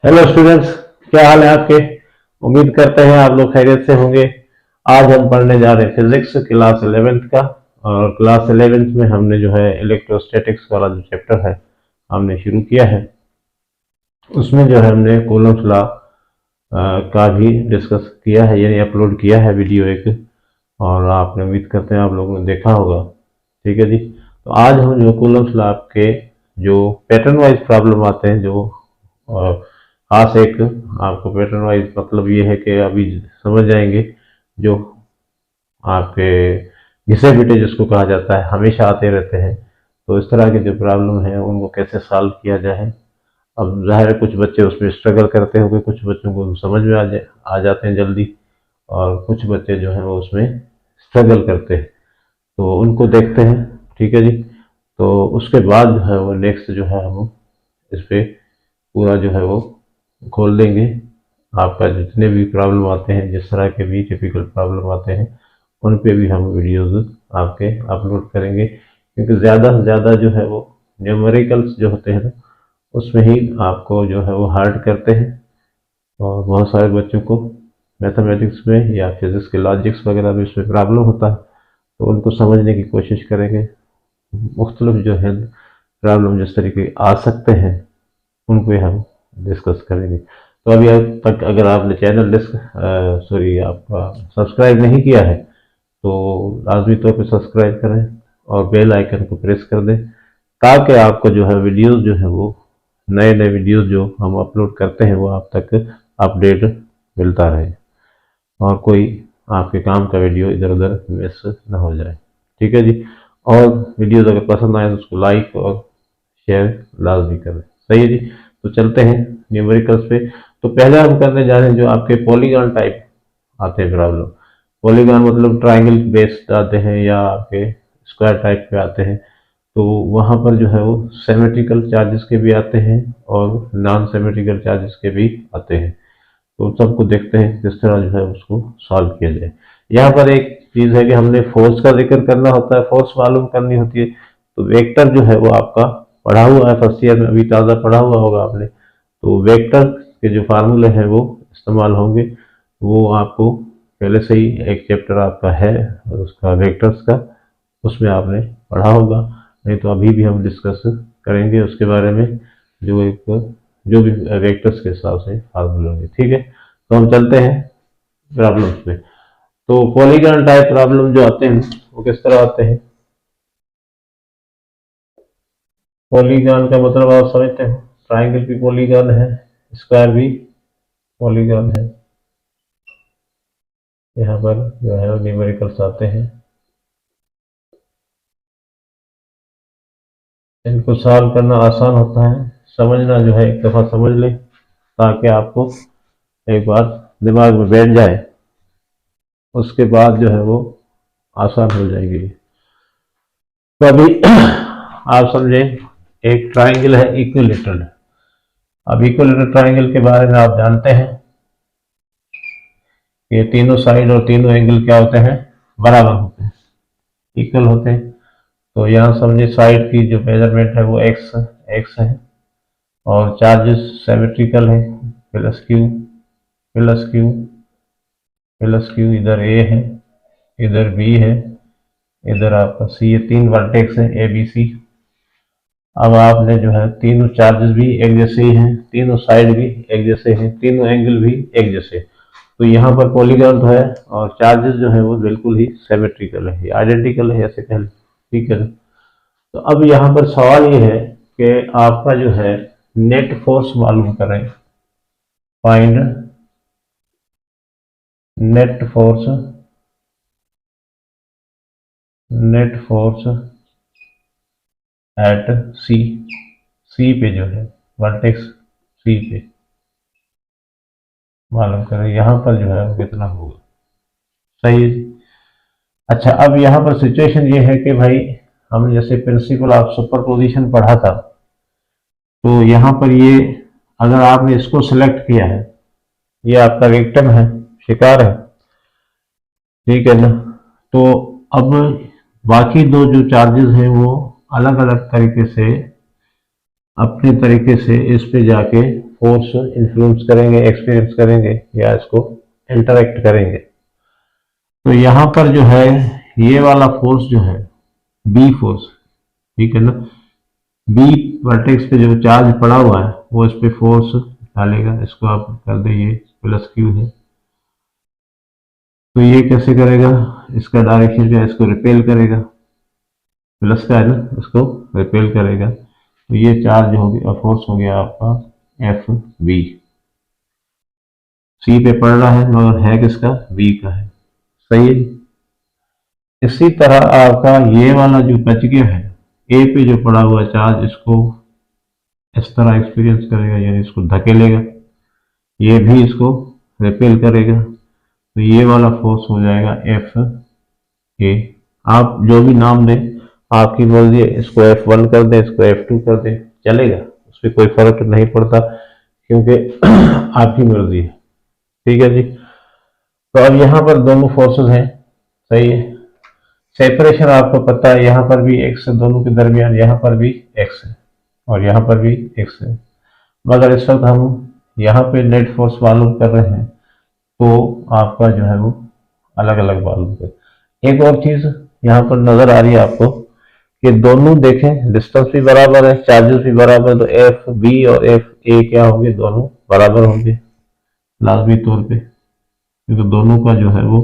Hello students, क्या हाल है आपके। उम्मीद करते हैं आप लोग खैरियत से होंगे। आज हम पढ़ने जा रहे हैं फिजिक्स क्लास 11th का। और क्लास 11th में हमने जो है इलेक्ट्रोस्टैटिक्स वाला जो चैप्टर है हमने शुरू किया है। उसमें जो है हमने कूलम्ब्स लॉ का भी डिस्कस किया है, यानी अपलोड किया है वीडियो एक। और आपने उम्मीद करते हैं आप लोगों ने देखा होगा। ठीक है जी। तो आज हम जो कूलम्ब्स लॉ के जो पैटर्न वाइज प्रॉब्लम आते हैं, जो खास एक आपको पैटर्न वाइज मतलब ये है कि अभी समझ जाएंगे, जो आपके घिसे पिटे जिसको कहा जाता है हमेशा आते रहते हैं। तो इस तरह के जो प्रॉब्लम है उनको कैसे सॉल्व किया जाए। अब ज़ाहिर है कुछ बच्चे उसमें स्ट्रगल करते होंगे, कुछ बच्चों को समझ में आ जाते हैं जल्दी, और कुछ बच्चे जो हैं वो उसमें स्ट्रगल करते हैं। तो उनको देखते हैं। ठीक है जी। तो उसके बाद जो है वो नेक्स्ट जो है हम इस पर पूरा जो है वो खोल देंगे। आपका जितने भी प्रॉब्लम आते हैं, जिस तरह के भी टिपिकल प्रॉब्लम आते हैं, उन पे भी हम वीडियोस आपके अपलोड करेंगे, क्योंकि ज़्यादा से ज़्यादा जो है वो न्यूमेरिकल्स जो होते हैं ना, उसमें ही आपको जो है वो हार्ड करते हैं। और बहुत सारे बच्चों को मैथमेटिक्स में या फिजिक्स के लॉजिक्स वगैरह में इसमें प्रॉब्लम होता है, तो उनको समझने की कोशिश करेंगे। मुख्तलिफ जो है प्रॉब्लम जिस तरीके आ सकते हैं उन पे हम डिस्कस करेंगे। तो अभी अब तक अगर आपने चैनल आपका सब्सक्राइब नहीं किया है तो लाजमी तौर पे सब्सक्राइब करें और बेल आइकन को प्रेस कर दें, ताकि आपको जो है वीडियोस जो है वो नए नए वीडियोस जो हम अपलोड करते हैं वो आप तक अपडेट मिलता रहे, और कोई आपके काम का वीडियो इधर उधर मिस ना हो जाए। ठीक है जी। और वीडियोस अगर पसंद आए तो उसको लाइक और शेयर लाजमी करें। सही है जी। तो चलते हैं न्यूमेरिकल्स पे। तो पहले हम करने जा रहे हैं जो आपके पॉलीगॉन टाइप आते हैं प्रॉब्लम। पॉलीगॉन मतलब ट्राइंगल बेस्ड आते हैं या आपके स्क्वायर टाइप पे आते हैं। तो वहाँ पर जो है वो सिमेट्रिकल चार्जेस के भी आते हैं और नॉन सिमेट्रिकल चार्जेस के भी आते हैं। तो सबको देखते हैं किस तरह जो है उसको सॉल्व किया जाए। यहाँ पर एक चीज़ है कि हमने फोर्स का जिक्र करना होता है, फोर्स मालूम करनी होती है। तो वेक्टर जो है वो आपका पढ़ा हुआ है, फर्स्ट ईयर में अभी ताज़ा पढ़ा हुआ होगा आपने। तो वेक्टर के जो फार्मूले हैं वो इस्तेमाल होंगे। वो आपको पहले से ही एक चैप्टर आपका है उसका वेक्टर्स का, उसमें आपने पढ़ा होगा। नहीं तो अभी भी हम डिस्कस करेंगे उसके बारे में, जो भी वेक्टर्स के हिसाब से फार्मूले होंगे। ठीक है। तो हम चलते हैं प्रॉब्लम्स पे। तो पॉलीगॉन टाइप प्रॉब्लम जो आते हैं वो किस तरह आते हैं। पॉलीगॉन का मतलब आप समझते हैं, ट्राइंगल भी पॉलीगॉन है, स्क्वायर भी पॉलीगॉन है। यहाँ पर जो है न्यूमेरिकल्स आते हैं, इनको सॉल्व करना आसान होता है, समझना जो है एक दफ़ा समझ ले ताकि आपको एक बार दिमाग में बैठ जाए, उसके बाद जो है वो आसान हो जाएगी। तो अभी आप समझे, एक ट्राइंगल है इक्विलेटरल। अब इक्विलेटरल ट्राइंगल के बारे में आप जानते हैं कि तीनों साइड और तीनों एंगल क्या होते हैं, बराबर होते हैं, इक्वल होते हैं। तो यहाँ समझे साइड की जो मेजरमेंट है वो एक्स एक्स है, और चार्जेस सिमेट्रिकल है, plus Q plus Q plus Q, इधर ए है, इधर बी है, इधर आपका सी, ये तीन वर्टेक्स है ए बी सी। अब आपने जो है तीनों चार्जेस भी एक जैसे ही हैं, तीनों साइड भी एक जैसे हैं, तीनों एंगल भी एक जैसे। तो यहाँ पर पॉलीगॉन तो है और चार्जेस जो है वो बिल्कुल ही सिमेट्रिकल है, आइडेंटिकल है ऐसे कह लें। ठीक है। तो अब यहाँ पर सवाल ये है कि आपका जो है नेट फोर्स मालूम करें। Find net force, net force at C, C पे जो है वर्टेक्स सी पे मालूम करें, यहाँ पर जो है वो कितना होगा। सही है। अच्छा, अब यहाँ पर सिचुएशन ये है कि भाई हमने जैसे प्रिंसिपल ऑफ सुपरपोजिशन पढ़ा था, तो यहाँ पर ये अगर आपने इसको सिलेक्ट किया है, ये आपका विक्टिम है, शिकार है। ठीक है ना। तो अब बाकी दो जो चार्जेस हैं वो अलग अलग तरीके से अपने तरीके से इस पे जाके फोर्स इन्फ्लुएंस करेंगे, एक्सपीरियंस करेंगे या इसको इंटरेक्ट करेंगे। तो यहाँ पर जो है ये वाला फोर्स जो है बी फोर्स, ठीक है ना, बी वर्टेक्स पे जो चार्ज पड़ा हुआ है वो इस पे फोर्स डालेगा। इसको आप कर दे, ये प्लस क्यू है, तो ये कैसे करेगा, इसका डायरेक्शन क्या है, इसको रिपेल करेगा, प्लस का है ना, इसको रिपेल करेगा। तो ये चार्ज हो गया, फोर्स हो गया आपका एफ बी। सी पे पड़ रहा है मगर है किसका, बी का है, सही है। इसी तरह आपका ये वाला जो बच गया है ए पे जो पड़ा हुआ चार्ज, इसको इस तरह एक्सपीरियंस करेगा, यानी इसको धकेलेगा, ये भी इसको रिपेल करेगा। तो ये वाला फोर्स हो जाएगा एफ ए। आप जो भी नाम दें, आपकी मर्जी है, इसको F1 कर दें, इसको F2 कर दें, चलेगा, उस पर कोई फर्क नहीं पड़ता क्योंकि आपकी मर्जी है, ठीक है जी। तो अब यहाँ पर दोनों फोर्सेस हैं, सही है। सेपरेशन आपको पता है, यहाँ पर भी x है दोनों के दरमियान, यहाँ पर भी x है और यहाँ पर भी x है, मगर इस वक्त हम यहाँ पे नेट फोर्स मालूम कर रहे हैं, तो आपका जो है वो अलग अलग मालूम कर। एक और चीज यहाँ पर नजर आ रही है आपको कि दोनों देखें डिस्टेंस भी बराबर है, चार्जेस भी बराबर है, तो एफ बी और एफ ए क्या होंगे, दोनों बराबर होंगे लाजमी तौर पे, क्योंकि दोनों का जो है वो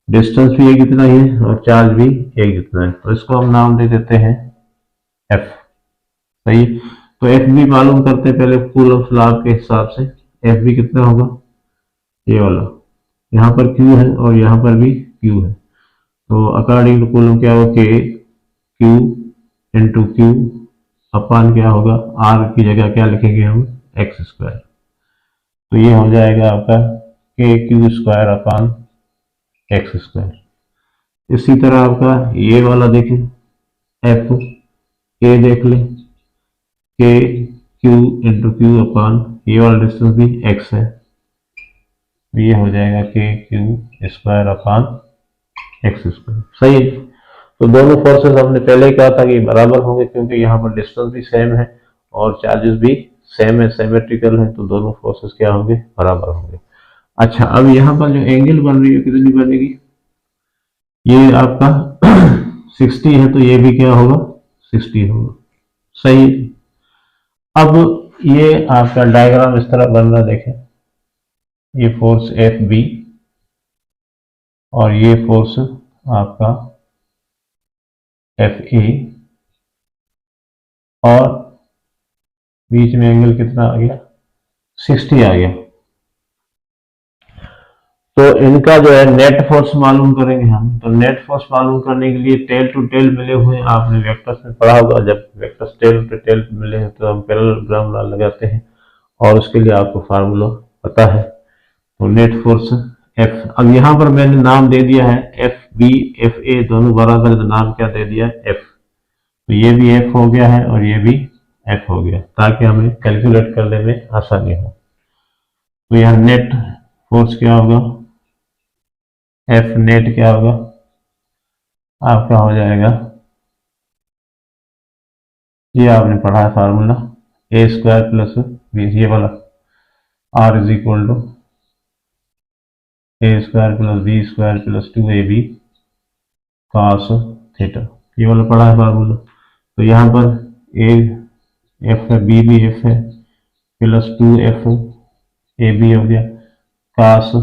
डिस्टेंस भी एक इतना ही है और चार्ज भी एक इतना है। तो इसको हम नाम दे देते हैं एफ, सही। तो एफ बी मालूम करते हैं पहले कूलम्ब लॉ के हिसाब से। एफ बी कितना होगा, ये वाला, यहाँ पर क्यू है और यहाँ पर भी क्यू है, तो अकॉर्डिंग टू कूलम्ब क्या होगा, के क्यू इंटू क्यू अपान क्या होगा, आर की जगह क्या लिखेंगे हम, एक्स स्क्वायर। तो ये हो जाएगा आपका के Q square upon x square. इसी तरह आपका ये वाला देखें, एफ के देख लें, के क्यू इंटू क्यू अपान ये वाला डिस्टेंस भी एक्स है, ये हो जाएगा k Q square upon x square, सही है। तो दोनों फोर्सेस हमने पहले ही कहा था कि बराबर होंगे क्योंकि यहाँ पर डिस्टेंस भी सेम है और चार्जेस भी सेम है, सिमेट्रिकल है, तो दोनों फोर्सेस क्या होंगे, बराबर होंगे। अच्छा, अब यहाँ पर जो एंगल बन रही है कितनी बनेगी, ये आपका 60 है, तो ये भी क्या होगा, 60 होगा, सही। अब ये आपका डायग्राम इस तरह बन रहा, देखें, ये फोर्स एफ बी और ये फोर्स आपका एफ ए, और बीच में एंगल कितना आ गया, 60 आ गया। तो इनका जो है नेट फोर्स मालूम करेंगे हम। तो नेट फोर्स मालूम करने के लिए टेल टू टेल मिले हुए हैं, आपने वेक्टर्स में पढ़ा होगा, जब वेक्टर्स टेल टू टेल मिले हैं तो हम पैरेललोग्राम लॉ लगाते हैं और उसके लिए आपको फार्मूला पता है। तो नेट फोर्स एफ, अब यहाँ पर मैंने नाम दे दिया है एफ बी एफ ए दोनों बराबर, तो नाम क्या दे दिया, एफ। तो ये भी एफ हो गया है और ये भी एफ हो गया, ताकि हमें कैलकुलेट करने में आसानी हो। तो यहाँ नेट फोर्स क्या होगा, एफ नेट क्या होगा आपका, हो जाएगा, ये आपने पढ़ा है formula, a square plus b, ये वाला, r is equal to a square plus b square plus 2ab cos theta, ये वाला पढ़ा है फार्मूला। तो यहाँ पर ए एफ है, बी भी एफ है, प्लस 2f ए बी हो गया, cos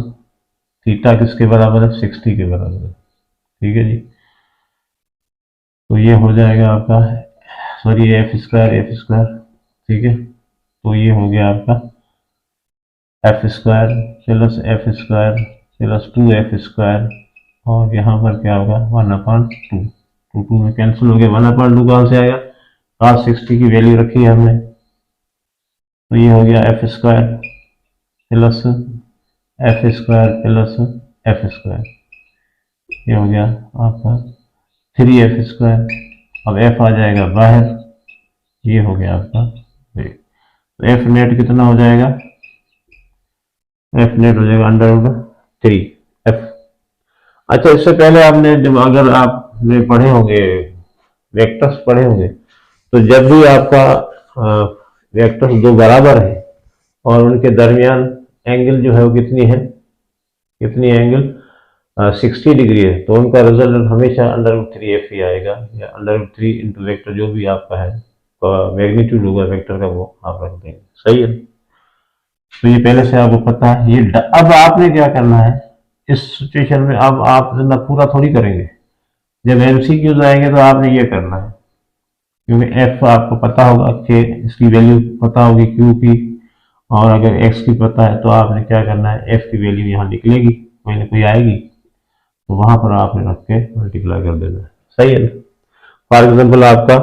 थीटा किसके बराबर है, 60 के बराबर है, ठीक है जी। तो ये हो जाएगा आपका, सॉरी एफ स्क्वायर, ठीक है। तो ये हो गया आपका F square plus F square plus 2f square, और यहाँ पर क्या होगा 1/2, 2 में कैंसिल हो गया, 1/2 कहाँ से आएगा, cos 60 की वैल्यू रखी है हमने, तो ये हो गया F square plus F square plus F square, ये हो गया आपका 3f स्क्वायर। अब f आ जाएगा बाहर, ये हो गया आपका, तो एफ नेट कितना हो जाएगा, एफ नेट हो जाएगा √3f। अच्छा, इससे पहले आपने जब, अगर आपने पढ़े होंगे वेक्टर्स पढ़े होंगे, तो जब भी आपका वेक्टर्स दो बराबर है और उनके दरमियान एंगल जो है वो कितनी है, कितनी एंगल 60 डिग्री है, तो उनका रिजल्ट हमेशा √3f ही आएगा, या √3 इंटू वेक्टर जो भी आपका है मैग्नीट्यूड होगा वेक्टर का वो आप रख देंगे। सही है, तो ये पहले से आपको पता है। ये अब आपने क्या करना है इस सिचुएशन में, अब आप ना पूरा थोड़ी करेंगे, जब MCQs आएंगे तो आपने ये करना है, क्योंकि f आपको पता होगा कि इसकी वैल्यू पता होगी q की, और अगर x की पता है तो आपने क्या करना है, f की वैल्यू यहाँ निकलेगी, कोई ना कोई आएगी, तो वहां पर आपने रख के मल्टीप्लाई कर देना है। सही है। फॉर एग्जाम्पल आपका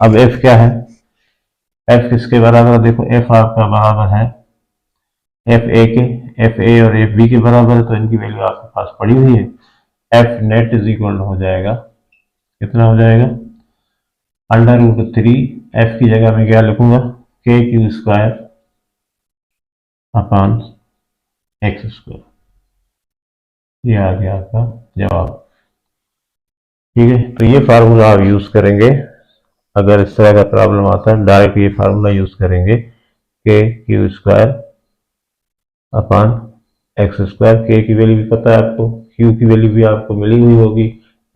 अब f क्या है, f किसके बराबर है, देखो f आपका बराबर है एफ ए और एफ बी के बराबर है, तो इनकी वैल्यू आपके पास पड़ी हुई है। एफ नेट इज इक्वल हो जाएगा, कितना हो जाएगा, √3, एफ की जगह में क्या लिखूंगा, KQ² अपॉन x²। ये आ गया आपका जवाब। ठीक है, तो ये फार्मूला आप यूज करेंगे अगर इस तरह का प्रॉब्लम आता है, डायरेक्ट ये फार्मूला यूज करेंगे KQ² अपॉन x²। के की वैल्यू भी पता है आपको, q की वैल्यू भी आपको मिली हुई होगी,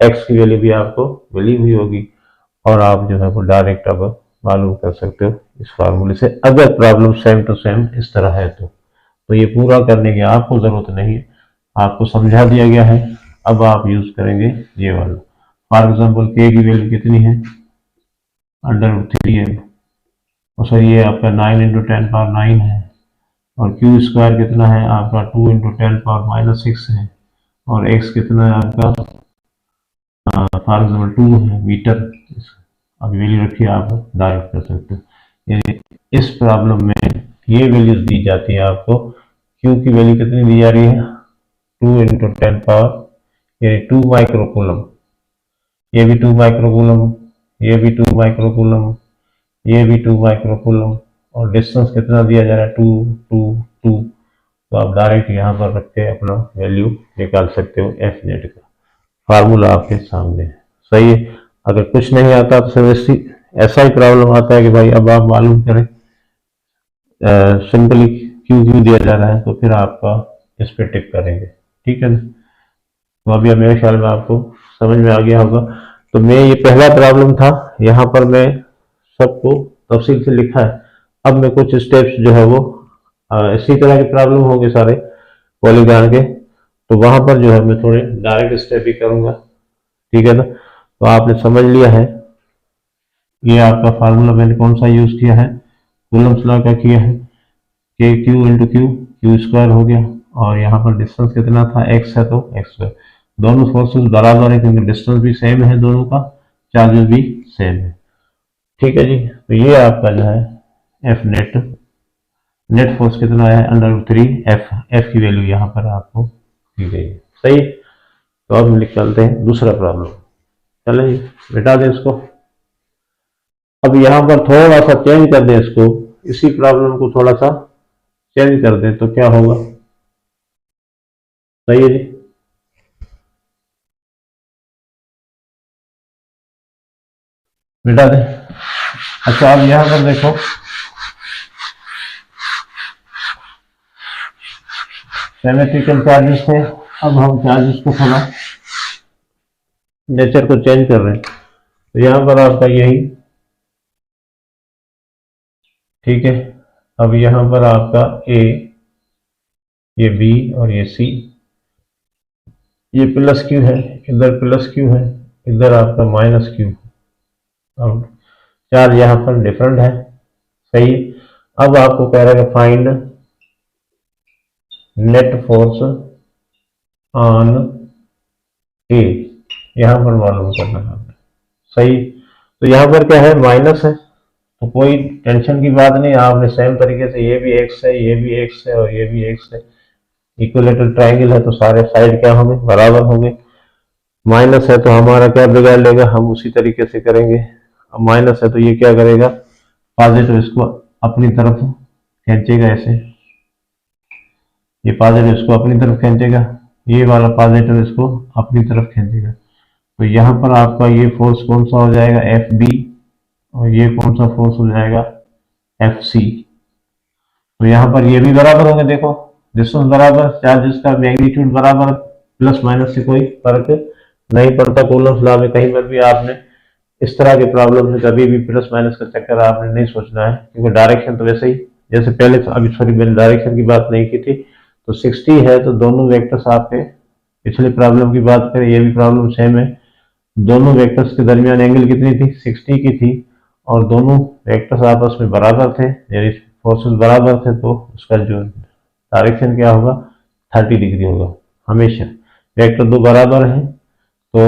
x की वैल्यू भी आपको मिली हुई होगी, और आप जो है वो डायरेक्ट अब मालूम कर सकते हो इस फार्मूले से, अगर प्रॉब्लम सेम टू सेम इस तरह है तो ये पूरा करने की आपको जरूरत नहीं है, आपको समझा दिया गया है। अब आप यूज करेंगे ये वाला। फॉर एग्जाम्पल के की वैल्यू कितनी है, √3 है, और सर ये आपका 9 × 10⁻9 है, और Q² कितना है आपका 2 × 10⁻6 है, और x कितना है आपका फॉर एग्जाम्पल 2 है मीटर। अब वैल्यू रखिए, आप डायरेक्ट कर सकते हो। यानी इस प्रॉब्लम में ये वैल्यूज दी जाती है आपको, Q की वैल्यू कितनी दी जा रही है, 2 × 10⁻, यानी 2 माइक्रोकूलम, ये भी 2 माइक्रोकूलम, ये भी 2 माइक्रोकूलम, ये भी 2 माइक्रोकूलम, और डिस्टेंस कितना दिया जा रहा है 2 2 2। तो आप डायरेक्ट यहाँ पर रख के अपना वैल्यू निकाल सकते हो एफ नेट का। फार्मूला आपके सामने है। सही है। अगर कुछ नहीं आता तो फिर ऐसा ही प्रॉब्लम आता है कि भाई अब आप मालूम करें, सिंपली क्यू क्यू दिया जा रहा है, तो फिर आपका इस पे टिक करेंगे। ठीक है ना, तो अभी मेरे ख्याल में आपको समझ में आ गया होगा। तो मैं ये पहला प्रॉब्लम था, यहाँ पर मैं सबको तफसील से लिखा है। अब मैं कुछ स्टेप्स जो है वो इसी तरह के प्रॉब्लम होंगे सारे पॉलीगॉन के, तो वहां पर जो है मैं थोड़े डायरेक्ट स्टेप ही करूंगा। ठीक है ना, तो आपने समझ लिया है। ये आपका फार्मूला मैंने कौन सा यूज किया है, कूलम्स लॉ का किया है, के क्यू इंटू क्यू, Q² हो गया, और यहाँ पर डिस्टेंस कितना था, x है तो x²। दोनों फोर्सेस बराबर है क्योंकि डिस्टेंस भी सेम है दोनों का, चार्जेस भी सेम है। ठीक है जी, तो ये आपका जो है एफ नेट फोर्स कितना है, √3f। एफ की वैल्यू यहाँ पर आपको दी गई है। सही, तो अब हम निकालते हैं दूसरा प्रॉब्लम। चले जी, मिटा दें इसको। अब यहाँ पर थोड़ा सा चेंज कर दें इसको, इसी प्रॉब्लम को थोड़ा सा चेंज कर दें तो क्या होगा। सही है जी, मिटा दें। अच्छा, अब यहाँ पर देखो, सिमेट्रिकल चार्जेस थे, अब हम चार्जेस को थोड़ा नेचर को चेंज कर रहे हैं, तो यहाँ पर आपका यही, ठीक है। अब यहाँ पर आपका ए, ये बी और ये सी, ये प्लस क्यू है, इधर प्लस क्यू है, इधर आपका माइनस क्यू। अब चार्ज यहाँ पर डिफरेंट है। सही, अब आपको कह रहा है फाइंड नेट फोर्स ऑन ए, यहाँ पर मालूम करना है। सही, तो यहाँ पर क्या है, माइनस है, तो कोई टेंशन की बात नहीं, आपने सेम तरीके से ये भी एक्स है, ये भी एक्स है, और ये भी एक्स है, इक्विलेटरल ट्राइंगल है, तो सारे साइड क्या होंगे, बराबर होंगे। माइनस है तो हमारा क्या बिगाड़ लेगा, हम उसी तरीके से करेंगे। अब माइनस है तो ये क्या करेगा, पॉजिटिव इसको अपनी तरफ खींचेगा, ऐसे ये पॉजिटिव इसको अपनी तरफ खींचेगा, ये वाला पॉजिटिव इसको अपनी तरफ खींचेगा। तो यहाँ पर आपका ये फोर्स कौन सा हो जाएगा, एफ बी, और ये कौन सा फोर्स हो जाएगा, एफ सी। तो यहाँ पर ये भी बराबर होंगे। देखो डिस्टेंस बराबर, चार्जेस का मैग्नीट्यूड बराबर, प्लस माइनस से कोई फर्क नहीं पड़ता। कूलम्स लॉ में कहीं पर भी आपने इस तरह की प्रॉब्लम में कभी भी प्लस माइनस का चक्कर आपने नहीं सोचना है, क्योंकि डायरेक्शन तो वैसे ही, जैसे पहले अभी सॉरी मैंने डायरेक्शन की बात नहीं की थी, तो 60 है तो दोनों वेक्टर्स आपके, पिछली प्रॉब्लम की बात करें ये भी प्रॉब्लम सेम है, दोनों वेक्टर्स के दरमियान एंगल कितनी थी, 60 की थी, और दोनों वेक्टर्स आपस में बराबर थे, यानी फोर्सेस बराबर थे, तो उसका जो डायरेक्शन क्या होगा, 30 डिग्री होगा हमेशा। वेक्टर दो बराबर हैं तो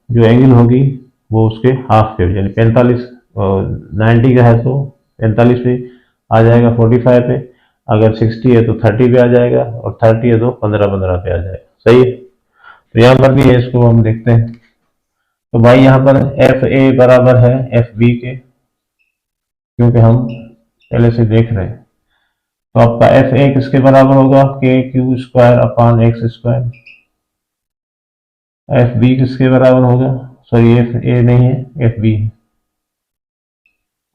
जो एंगल होगी वो उसके हाफ पे, यानी 45, 90 का है तो 45 पे आ जाएगा, 45 पे, अगर 60 है तो 30 पे आ जाएगा, और 30 है तो 15-15 पे आ जाएगा। सही है, तो यहाँ पर भी है, इसको हम देखते हैं। तो भाई यहाँ पर एफ ए बराबर है एफ बी के, क्योंकि हम पहले से देख रहे हैं। तो आपका एफ ए किसके बराबर होगा, k Q square upon x square. F b किसके बराबर होगा, सॉरी एफ ए नहीं है, एफ बी है।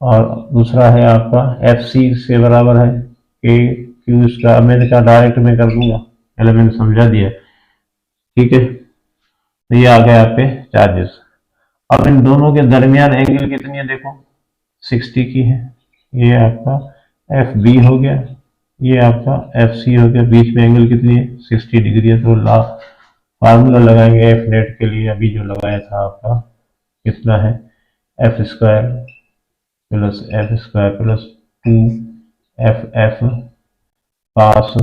और दूसरा है आपका एफ सी किसके बराबर है, के क्यू स्क्वायर। मैंने कहा डायरेक्ट में कर दूंगा, पहले मैंने समझा दिया, ठीक है। तो ये आ गए आपके चार्जेस। अब इन दोनों के दरमियान एंगल कितनी है, देखो 60 की है। ये आपका एफ बी हो गया, ये आपका एफ सी हो गया, बीच में एंगल कितनी है, 60 डिग्री है। तो ला फार्मूला लगाएंगे एफ नेट के लिए, अभी जो लगाया था आपका, कितना है, F square plus 2 F F पास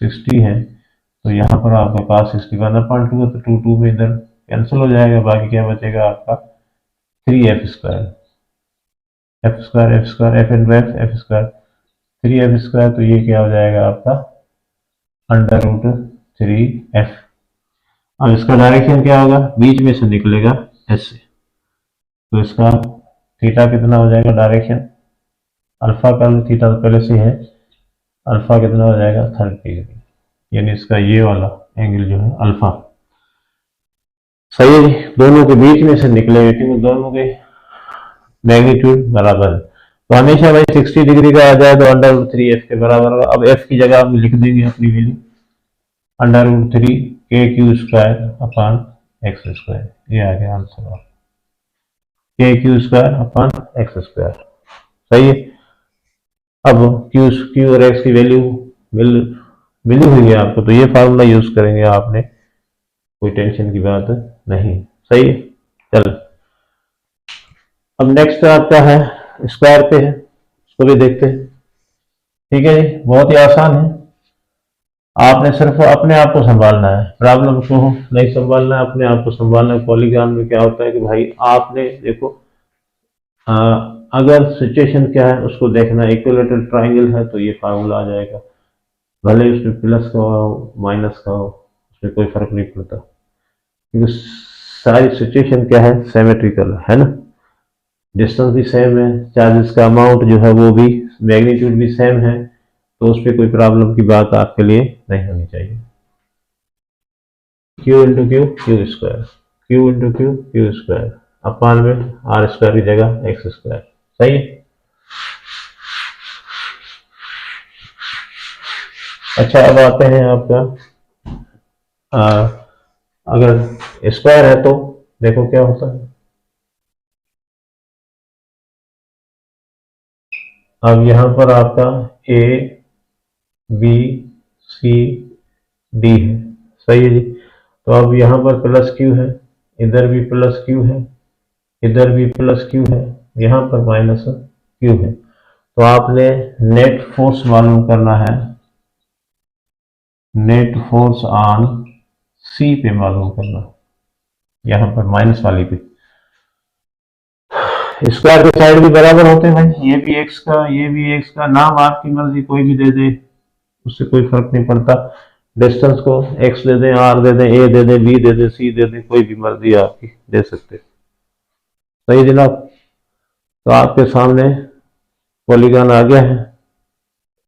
60 है, तो यहाँ पर आपका पास 60 का 1/2 है, तो 2 में इधर कैंसिल हो जाएगा, बाकी क्या बचेगा आपका 3 F into F square, 3 f square, तो ये क्या हो जाएगा आपका √3f। अब इसका डायरेक्शन क्या होगा, बीच में से निकलेगा ऐसे, तो इसका थीटा कितना हो जाएगा, डायरेक्शन अल्फा का, थीटा तो पहले से है, अल्फा कितना हो जाएगा 30 डिग्री, यानी इसका ये वाला एंगल जो है अल्फा। सही है, दोनों के बीच में से निकलेगा, क्योंकि दोनों के मैग्नीट्यूड बराबर है। तो हमेशा भाई 60 डिग्री का आ जाए तो √3f के बराबर होगा। अब f की जगह हम लिख देंगे अपनी वैल्यू, √3 के Q square upon x square, ये आ गया आंसर, के Q square upon x square. सही है, अब क्यू और एक्स की वैल्यू मिली हुई है आपको, तो ये फार्मूला यूज करेंगे आपने, कोई टेंशन की बात नहीं। सही है, चल अब नेक्स्ट आपका है स्क्वायर पे है, उसको भी देखते हैं। ठीक है जी, बहुत ही आसान है, आपने सिर्फ अपने आप को संभालना है, प्रॉब्लम को नहीं संभालना है, अपने आप को संभालना है। पॉलीगॉन में क्या होता है कि भाई आपने देखो, अगर सिचुएशन क्या है उसको देखना, इक्विलेटरल ट्राइंगल है तो ये फार्मूला आ जाएगा, भले उसमें प्लस का हो माइनस का हो, उसमें कोई फर्क नहीं पड़ता, क्योंकि सारी सिचुएशन क्या है, सिमेट्रिकल है ना, डिस्टेंस भी सेम है, चार्जेस का अमाउंट जो है वो भी, मैग्नीट्यूड भी सेम है, तो उस पर कोई प्रॉब्लम की बात आपके लिए नहीं होनी चाहिए। Q into Q Q square, Q into Q Q square अपान में आर स्क्वायर की जगह एक्स स्क्वायर। सही है, अच्छा अब आते हैं आपका, अगर स्क्वायर है तो देखो क्या होता है। अब यहां पर आपका ए बी सी डी है, सही है जी। तो अब यहाँ पर प्लस क्यू है, इधर भी प्लस क्यू है, इधर भी प्लस क्यू है, यहाँ पर माइनस क्यू है। तो आपने नेट फोर्स मालूम करना है, नेट फोर्स ऑन सी पे मालूम करना, यहाँ पर माइनस वाली पे। स्क्वायर के साइड भी बराबर होते हैं भाई, ये भी एक्स का ये भी एक्स का, नाम आपकी मर्जी कोई भी दे दे, उससे कोई फर्क नहीं पड़ता। डिस्टेंस को एक्स दे दें, आर दे दें, ए दे दें, बी दे दें, सी दे दें, कोई भी मर्जी आपकी दे सकते। सही जनाब, तो आपके सामने पॉलीगॉन आ गया है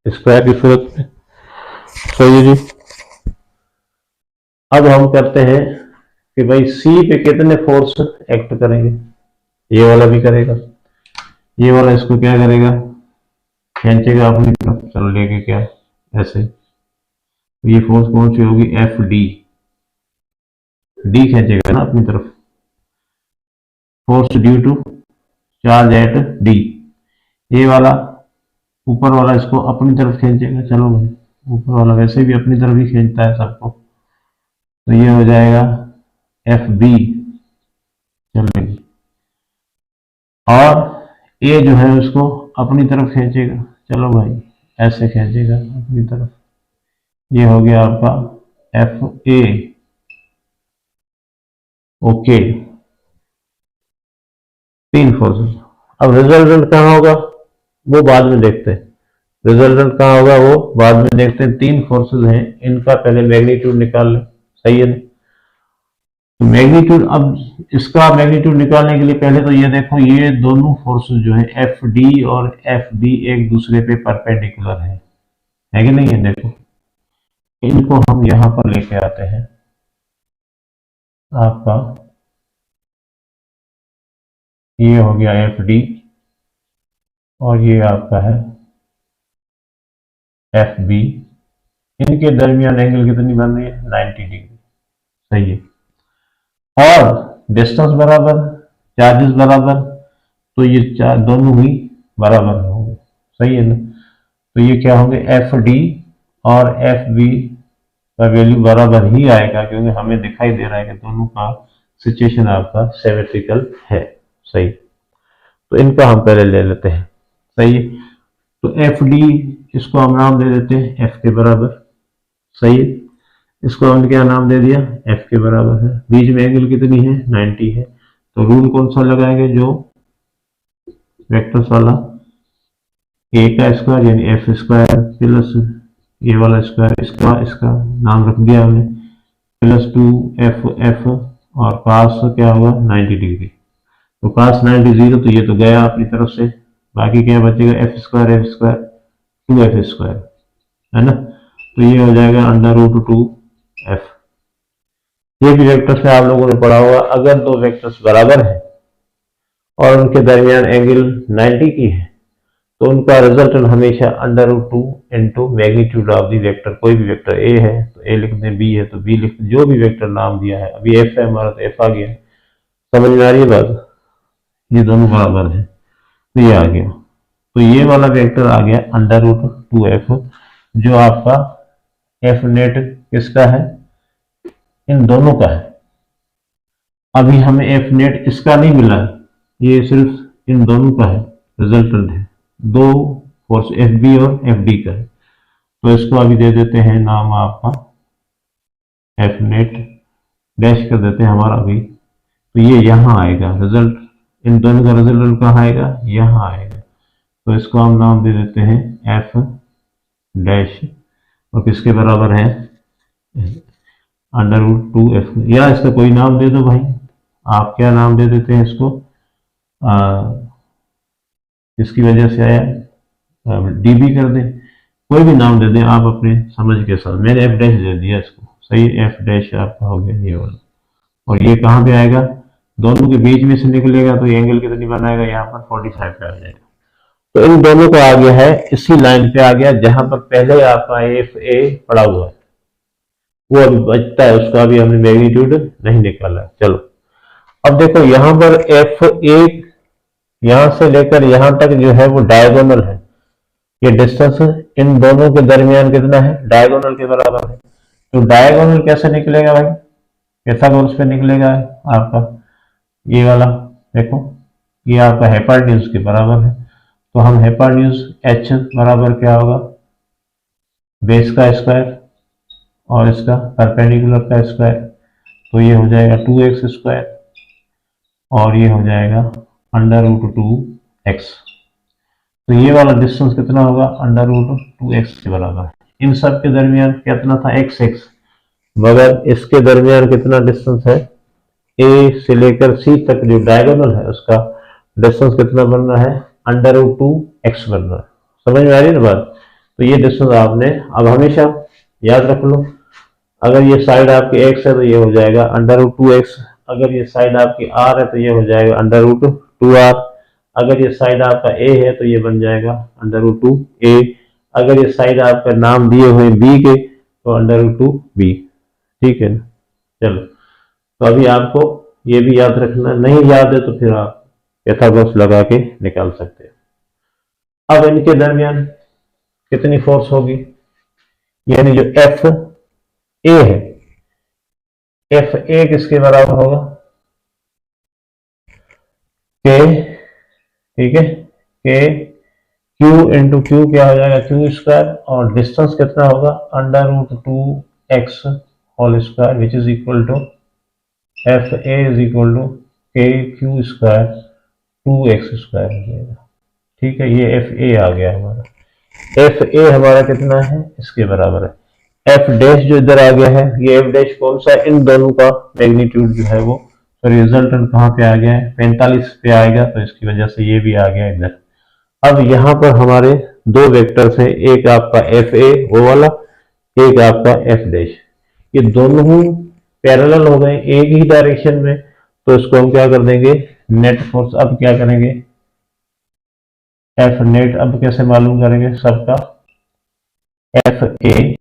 स्क्वायर की सूरत में। सही है जी, अब हम करते हैं कि भाई सी पे कितने फोर्स एक्ट करेंगे। ये वाला भी करेगा, ये वाला इसको क्या करेगा, खींचेगा अपनी तरफ, चलो लेके क्या ऐसे, तो ये फोर्स कौन सी होगी, एफ डी, डी खींचेगा ना अपनी तरफ, force due to charge at d. ये वाला ऊपर वाला इसको अपनी तरफ खींचेगा, चलो भाई ऊपर वाला वैसे भी अपनी तरफ ही खींचता है सबको, तो ये हो जाएगा एफ बी चलेगी, और ए जो है उसको अपनी तरफ खींचेगा, चलो भाई ऐसे खींचेगा अपनी तरफ, ये हो गया आपका एफ ए। ओके, तीन फोर्सेस। अब रिजल्टेंट कहाँ होगा वो बाद में देखते हैं, रिजल्टेंट कहाँ होगा वो बाद में देखते हैं। तीन फोर्सेस हैं, इनका पहले मैग्नीट्यूड निकाल लें, सही है। तो मैग्नीट्यूड, अब इसका मैग्नीट्यूड निकालने के लिए पहले तो ये देखो, ये दोनों फोर्सेस जो है एफ डी और एफ बी एक दूसरे पे परपेंडिकुलर है कि नहीं है। देखो इनको हम यहां पर लेके आते हैं, आपका ये हो गया एफ डी और ये आपका है एफ बी, इनके दरमियान एंगल कितनी बन रही है, 90 डिग्री, सही है। और डिस्टेंस बराबर, चार्जेस बराबर, तो ये दोनों ही बराबर होंगे, सही है ना। तो ये क्या होंगे, एफ डी और एफ बी का वैल्यू बराबर ही आएगा, क्योंकि हमें दिखाई दे रहा है कि दोनों का सिचुएशन आपका सिमेट्रिकल है, सही। तो इनका हम पहले ले लेते हैं, सही है। तो एफ डी इसको हम नाम दे देते हैं एफ के बराबर, सही है। इसको हमने क्या नाम दे दिया, एफ के बराबर है। बीच में एंगल कितनी है, 90 है। तो रूल कौन सा लगाएंगे, जो वेक्टर्स वाला, ए का स्क्वायर यानी एफ स्क्वायर प्लस ये वाला स्क्वायर, इसका नाम रख दिया हमने, प्लस 2f और पास क्या होगा 90 डिग्री। तो पास 90 0, तो ये तो गया अपनी तरफ से, बाकी क्या बचेगा, एफ स्क्वायर 2f स्क्वायर, है ना। तो ये हो जाएगा √2f। ये भी वेक्टर्स में आप लोगों ने पढ़ा होगा, अगर दो वेक्टर्स बराबर हैं और उनके दरमियान एंगल 90 की है, तो उनका रिजल्टेंट हमेशा √2 into magnitude of the vector. कोई भी वेक्टर ए है तो ए लिख दें, बी है तो बी लिख दें, जो भी वेक्टर नाम दिया है। अभी एफ है हमारा, तो एफ आ गया, समझ में आ रही है बात, ये दोनों बराबर है तो ये आ गया। तो ये वाला वेक्टर आ गया √2f, जो आपका एफ नेट किसका है, इन दोनों का है। अभी हमें एफ नेट इसका नहीं मिला है, ये सिर्फ इन दोनों का है, रिजल्टेंट है, दो फोर्स एफ बी और एफ डी का है। तो इसको अभी दे देते हैं नाम आपका एफ नेट, डैश कर देते हैं हमारा अभी। तो ये यहाँ आएगा रिजल्ट, इन दोनों का रिजल्ट कहाँ आएगा, यहाँ आएगा। तो इसको हम नाम दे देते हैं एफ डैश, और किसके बराबर है, √2f, या इसका कोई नाम दे दो भाई, आप क्या नाम दे देते हैं इसको, इसकी वजह से आया डीबी कर दें, कोई भी नाम दे दें आप अपने समझ के साथ। मैंने एफ डैश दे दिया इसको, सही, एफ डैश आपका हो गया ये वाला। और ये कहाँ पे आएगा, दोनों के बीच में से निकलेगा, तो एंगल कितनी बनाएगा, यहाँ पर 45 पे आ जाएगा। तो इन दोनों का आ गया है, इसी लाइन पे आ गया जहां पर पहले आपका एफ ए पड़ा हुआ है, वो अभी बचता है, उसका अभी हमने मैग्नीट्यूड नहीं निकाला। चलो अब देखो यहाँ पर एफ ए यहां से लेकर यहां तक जो है वो डायगोनल है, ये डिस्टेंस इन दोनों के दरमियान कितना है, डायगोनल के बराबर है। तो डायगोनल कैसे निकलेगा भाई, पाइथागोरस पे निकलेगा आपका, ये वाला देखो, ये आपका हाइपोटेन्यूज के बराबर है। तो हम हाइपोटेन्यूज h बराबर क्या होगा, बेस का स्क्वायर और इसका परपेंडिकुलर का स्क्वायर, तो ये हो जाएगा 2x स्क्वायर और ये हो जाएगा √2x। तो ये वाला डिस्टेंस कितना होगा, √2x के बराबर। इन सब के दरमियान कितना था, x, मगर इसके दरमियान कितना डिस्टेंस है, a से लेकर c तक जो डायगोनल है उसका डिस्टेंस कितना बन रहा है, √2x बन रहा है। समझ में आ रही है ना बात। तो ये डिस्टेंस आपने अब हमेशा याद रख लो, अगर ये साइड आपकी x है तो ये हो जाएगा √2x, अगर ये साइड आपकी r है तो ये हो जाएगा √2r, अगर ये साइड आपका ए है तो ये बन जाएगा अंडर रूट टू ए। अगर ये साइड आपका नाम दिए हुए बी के तो अंडर रूट टू बी। ठीक है ना। चलो, तो अभी आपको ये भी याद रखना, नहीं याद है तो फिर आप पैथागोरस लगा के निकाल सकते हैं। अब इनके दरमियान कितनी फोर्स होगी, यानी जो एफ ए है, एफ ए किसके बराबर होगा, के, ठीक है, के क्यू इंटू क्यू क्या हो जाएगा, क्यू स्क्वायर, और डिस्टेंस कितना होगा under root two x whole square which is equal to F A is equal to K Q square two x square हो जाएगा। ठीक है, ये एफ ए आ गया हमारा। एफ ए हमारा कितना है, इसके बराबर है एफ डैश जो इधर आ गया है, ये एफ डैश कौन सा है, इन दोनों का मैग्नीट्यूड जो है वो, तो रिजल्टेंट कहाँ पे आ गया है, 45 पे आएगा, तो इसकी वजह से ये भी आ गया इधर। अब यहाँ पर हमारे दो वेक्टर्स हैं, एक आपका एफ ए वो वाला, एक आपका एफ डैश, ये दोनों ही पैरेलल हो गए एक ही डायरेक्शन में, तो इसको हम क्या कर देंगे, नेट फोर्स। अब क्या करेंगे, एफ नेट अब कैसे मालूम करेंगे सबका, एफ ए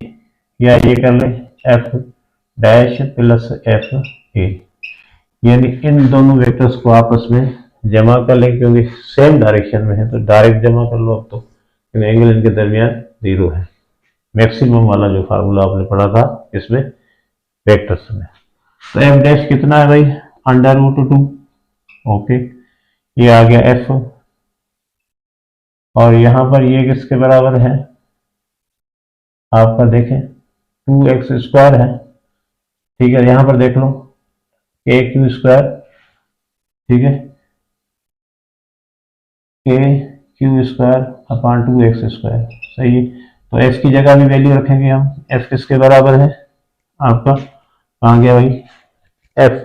या ये कर ले F dash plus F A, यानी इन दोनों वेक्टर्स को आपस में जमा कर लें, क्योंकि सेम डायरेक्शन में है तो डायरेक्ट जमा कर लो अब तो, क्योंकि एंगल इनके दरमियान जीरो है। मैक्सिमम वाला जो फार्मूला आपने पढ़ा था इसमें वेक्टर्स में, तो एफ डैश कितना है भाई, अंडर रूट टू, ओके, ये आ गया एफ, और यहां पर ये किसके बराबर है आपका देखें, टू एक्स स्क्वायर है। ठीक है, यहां पर देख लो के क्यू स्क्वायर, ठीक है, के Q square upon two x square, सही है। तो एफ की जगह भी वैल्यू रखेंगे हम, एफ किसके बराबर है आपका, कहाँ गया भाई एफ,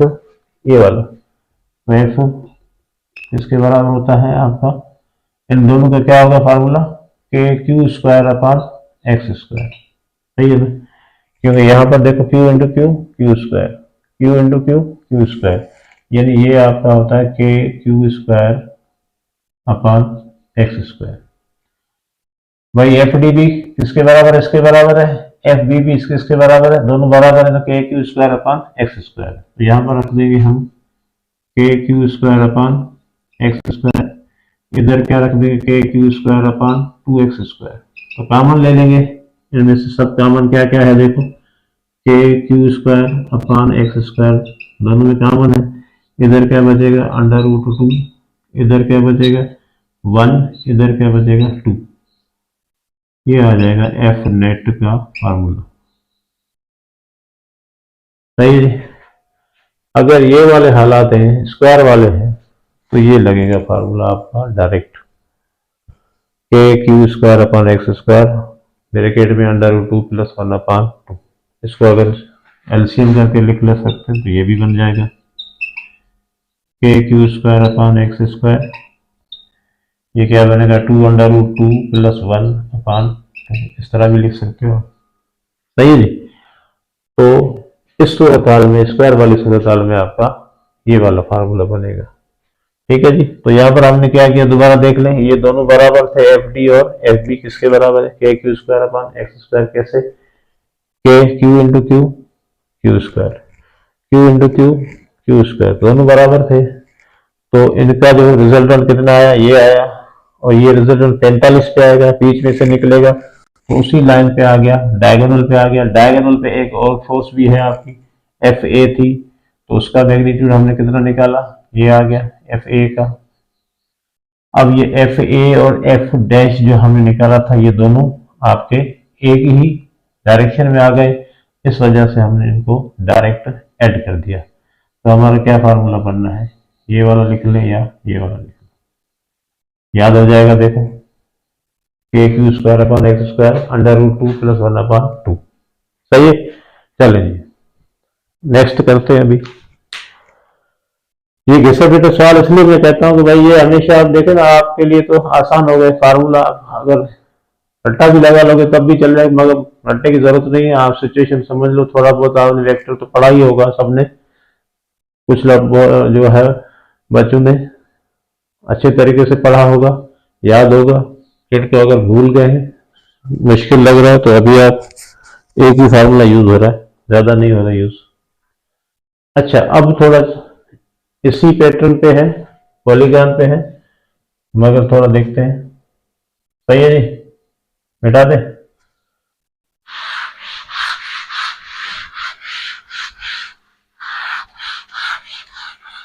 ये वाला, तो एफ किसके बराबर होता है आपका, इन दोनों का क्या होगा फार्मूला, के Q square upon x square, सही है ना, क्योंकि यहाँ पर देखो Q into Q Q square, Q into Q Q square, यानी ये आपका होता है के Q square upon x square. भाई एफ डी भी किसके बराबर है, इसके बराबर है, एफ बी भी इसके बराबर है, दोनों बराबर है, तो के Q square upon x square, तो यहाँ पर रख देंगे हम के Q square upon x square, इधर क्या रख देंगे के Q square upon two x square, तो कॉमन ले लेंगे इनमें से सब, कॉमन क्या क्या है देखो, k Q square upon x square दोनों में कॉमन है, इधर क्या बचेगा अंडर रूट टू, इधर क्या बचेगा वन, इधर क्या बचेगा टू, ये आ जाएगा एफ नेट का फार्मूला, सही है। अगर ये वाले हालात हैं स्क्वायर वाले हैं तो ये लगेगा फार्मूला आपका direct, K Q square upon x square bracket में under root two plus one upon two, इसको अगर एलसीएम करके लिख ले सकते हैं तो ये भी बन जाएगा k Q square upon x square, ये क्या बनेगा two under root two plus one upon, इस तरह भी लिख सकते हो, सही है जी। तो इस सूरत में स्क्वायर वाली सूरत में आपका ये वाला फार्मूला बनेगा, ठीक है जी। तो यहाँ पर हमने क्या किया दोबारा देख लें, ये दोनों बराबर थे एफ डी और एफ बी किसके बराबर है, के Q square upon x square, कैसे, के Q into Q Q square, Q into Q Q square, दोनों बराबर थे, तो इनका जो रिजल्टेंट कितना आया, ये आया, और ये रिजल्टेंट 45 पे आएगा, बीच में से निकलेगा तो उसी लाइन पे आ गया, डायगोनल पे आ गया, डायगोनल पे एक और फोर्स भी है आपकी एफ ए थी, तो उसका मैग्नीट्यूड हमने कितना निकाला, ये आ गया एफ ए का। अब ये एफ ए और एफ डैश जो हमने निकाला था ये दोनों आपके एक ही डायरेक्शन में आ गए, इस वजह से हमने इनको डायरेक्ट ऐड कर दिया, तो हमारा क्या फार्मूला बनना है, ये वाला लिख लें या ये वाला लिख लें, याद हो जाएगा देखो, k Q square upon x square under root two plus one upon two, सही है। चलें जी नेक्स्ट करते हैं। अभी ये घिसे पिटे सवाल इसलिए मैं कहता हूँ कि भाई ये हमेशा आप देखें ना, आपके लिए तो आसान हो गए फार्मूला, अगर रट्टा भी लगा लोगे तब भी चल जाएगा, मगर रट्टे की जरूरत नहीं है, आप सिचुएशन समझ लो, थोड़ा बहुत आपने वेक्टर तो पढ़ा ही होगा सबने, कुछ लोग जो है बच्चों ने, अच्छे तरीके से पढ़ा होगा, याद होगा। फिर तो अगर भूल गए हैं, मुश्किल लग रहा है, तो अभी आप एक ही फार्मूला यूज हो रहा है, ज्यादा नहीं हो रहा यूज। अच्छा, अब थोड़ा इसी पैटर्न पे है, पॉलीगॉन पे है, मगर थोड़ा देखते हैं। सही है जी, मिटा दे।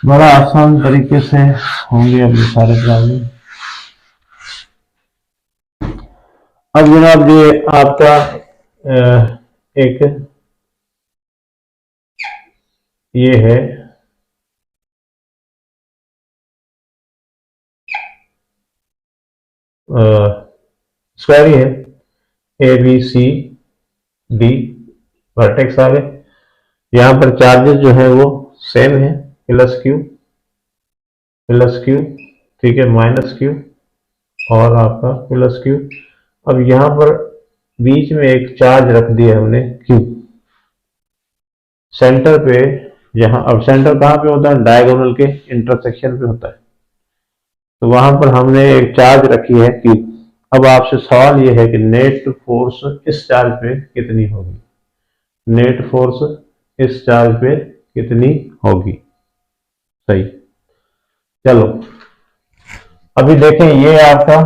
बड़ा आसान तरीके से होंगे अब ये सारे प्रॉब्लम। अब जनाब ये आपका एक ये है स्क्वायर ही है, A B C D vertex आ गए। यहाँ पर चार्जेस जो है वो सेम है, प्लस क्यू, ठीक है, माइनस क्यू और आपका प्लस क्यू। अब यहाँ पर बीच में एक चार्ज रख दिया हमने क्यू, सेंटर पे। यहाँ अब सेंटर कहाँ पे होता है? डायगोनल के इंटरसेक्शन पे होता है, तो वहां पर हमने एक चार्ज रखी है क्यू। अब आपसे सवाल यह है कि नेट फोर्स इस चार्ज पे कितनी होगी, नेट फोर्स इस चार्ज पे कितनी होगी। सही, चलो अभी देखें, ये आपका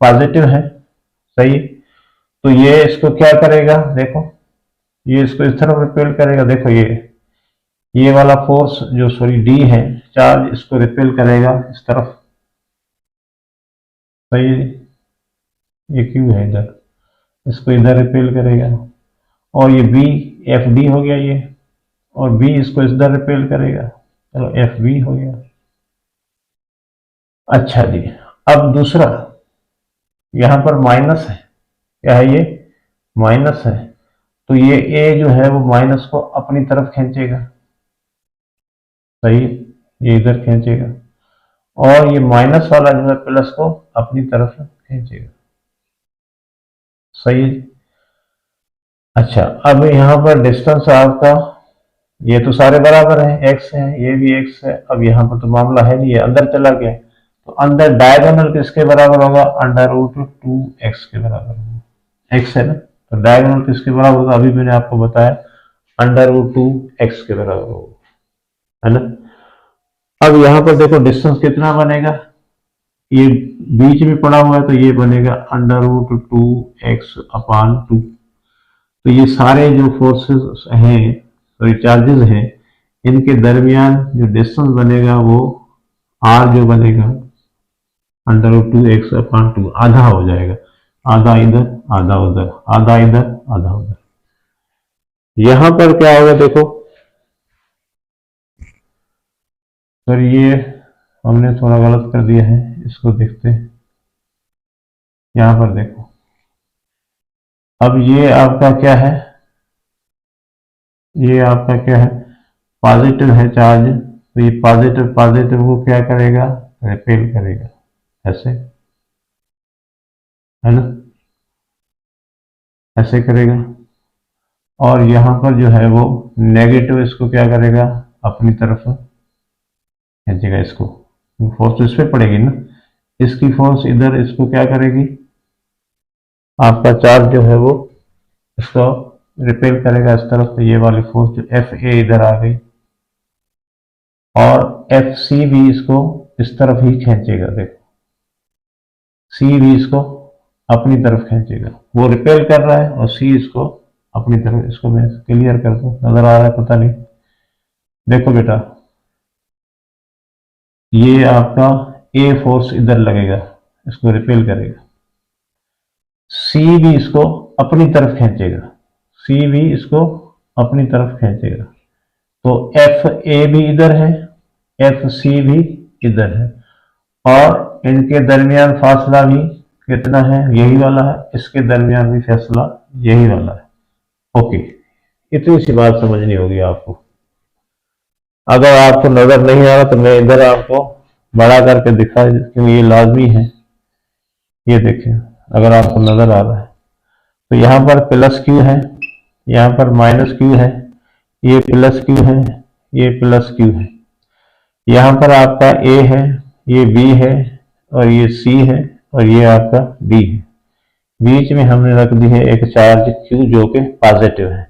पॉजिटिव है, सही। तो ये इसको क्या करेगा, देखो ये इसको इस तरफ रिपेल करेगा। देखो ये वाला फोर्स जो सॉरी डी है, चार्ज इसको रिपेल करेगा इस तरफ, सही है। ये क्यू है इधर, इसको इधर रिपेल करेगा। और ये बी एफ डी हो गया ये, और बी इसको इधर रिपेल करेगा, चलो एफ बी हो गया। अच्छा जी, अब दूसरा यहां पर माइनस है, क्या है ये? माइनस है, तो ये ए जो है वो माइनस को अपनी तरफ खींचेगा, सही, ये इधर खींचेगा। और ये माइनस वाला जो है प्लस को अपनी तरफ खींचेगा, सही। अच्छा, अब यहाँ पर डिस्टेंस आपका, ये तो सारे बराबर हैं, एक्स है, ये भी एक्स है। अब यहाँ पर तो मामला है नहीं, ये अंदर चला गया, तो अंदर डायगोनल किसके बराबर होगा? अंडर रूट 2x के बराबर होगा, x है ना, तो डायगोनल किसके बराबर होगा? अभी मैंने आपको बताया, अंडर रूट 2x के बराबर होगा, है ना। अब यहाँ पर देखो डिस्टेंस कितना बनेगा, ये बीच में पड़ा हुआ है, तो ये बनेगा अंडर रूट 2x अपान 2। तो ये सारे जो फोर्सेस हैं, सॉरी चार्जेस हैं, इनके दरमियान जो डिस्टेंस बनेगा वो r जो बनेगा अंडर रूट 2x अपान 2 आधा हो जाएगा, आधा इधर आधा उधर, आधा इधर आधा उधर। यहां पर क्या होगा, देखो सर ये हमने थोड़ा गलत कर दिया है, इसको देखते हैं। यहां पर देखो, अब ये आपका क्या है, ये आपका क्या है? पॉजिटिव है चार्ज, तो ये पॉजिटिव पॉजिटिव को क्या करेगा? रिपेल करेगा, ऐसे, है ना, ऐसे करेगा। और यहां पर जो है वो नेगेटिव इसको क्या करेगा? अपनी तरफ खींचेगा इसको, फोर्स इस पे पड़ेगी ना, इसकी फोर्स इधर इसको क्या करेगी? आपका चार्ज जो है वो इसको रिपेल करेगा इस तरफ, तो ये वाली फोर्स जो एफ ए इधर आ गई, और एफ सी भी इसको इस तरफ ही खींचेगा। देखो सी भी इसको अपनी तरफ खींचेगा, वो रिपेल कर रहा है और सी इसको अपनी तरफ। इसको मैं क्लियर कर दूं, नजर आ रहा है पता नहीं। देखो बेटा, ये आपका ए फोर्स इधर लगेगा, इसको रिपेल करेगा, सी भी इसको अपनी तरफ खींचेगा, सी भी इसको अपनी तरफ खींचेगा। तो एफ ए भी इधर है, एफ सी भी इधर है, और इनके दरमियान फासला भी कितना है? यही वाला है। इसके दरमियान भी फासला यही वाला है। ओके, इतनी सी बात समझनी होगी आपको। अगर आपको नजर नहीं आ रहा तो मैं इधर आपको बड़ा करके दिखा, क्योंकि ये लाजमी है। ये देखें, अगर आपको नजर आ रहा है तो यहाँ पर प्लस क्यू है, यहाँ पर माइनस क्यू है, ये प्लस क्यू है, ये प्लस क्यू है। यहाँ पर आपका ए है, ये बी है, और ये सी है और ये आपका डी है। बीच में हमने रख दी है एक चार्ज क्यू जो कि पॉजिटिव है।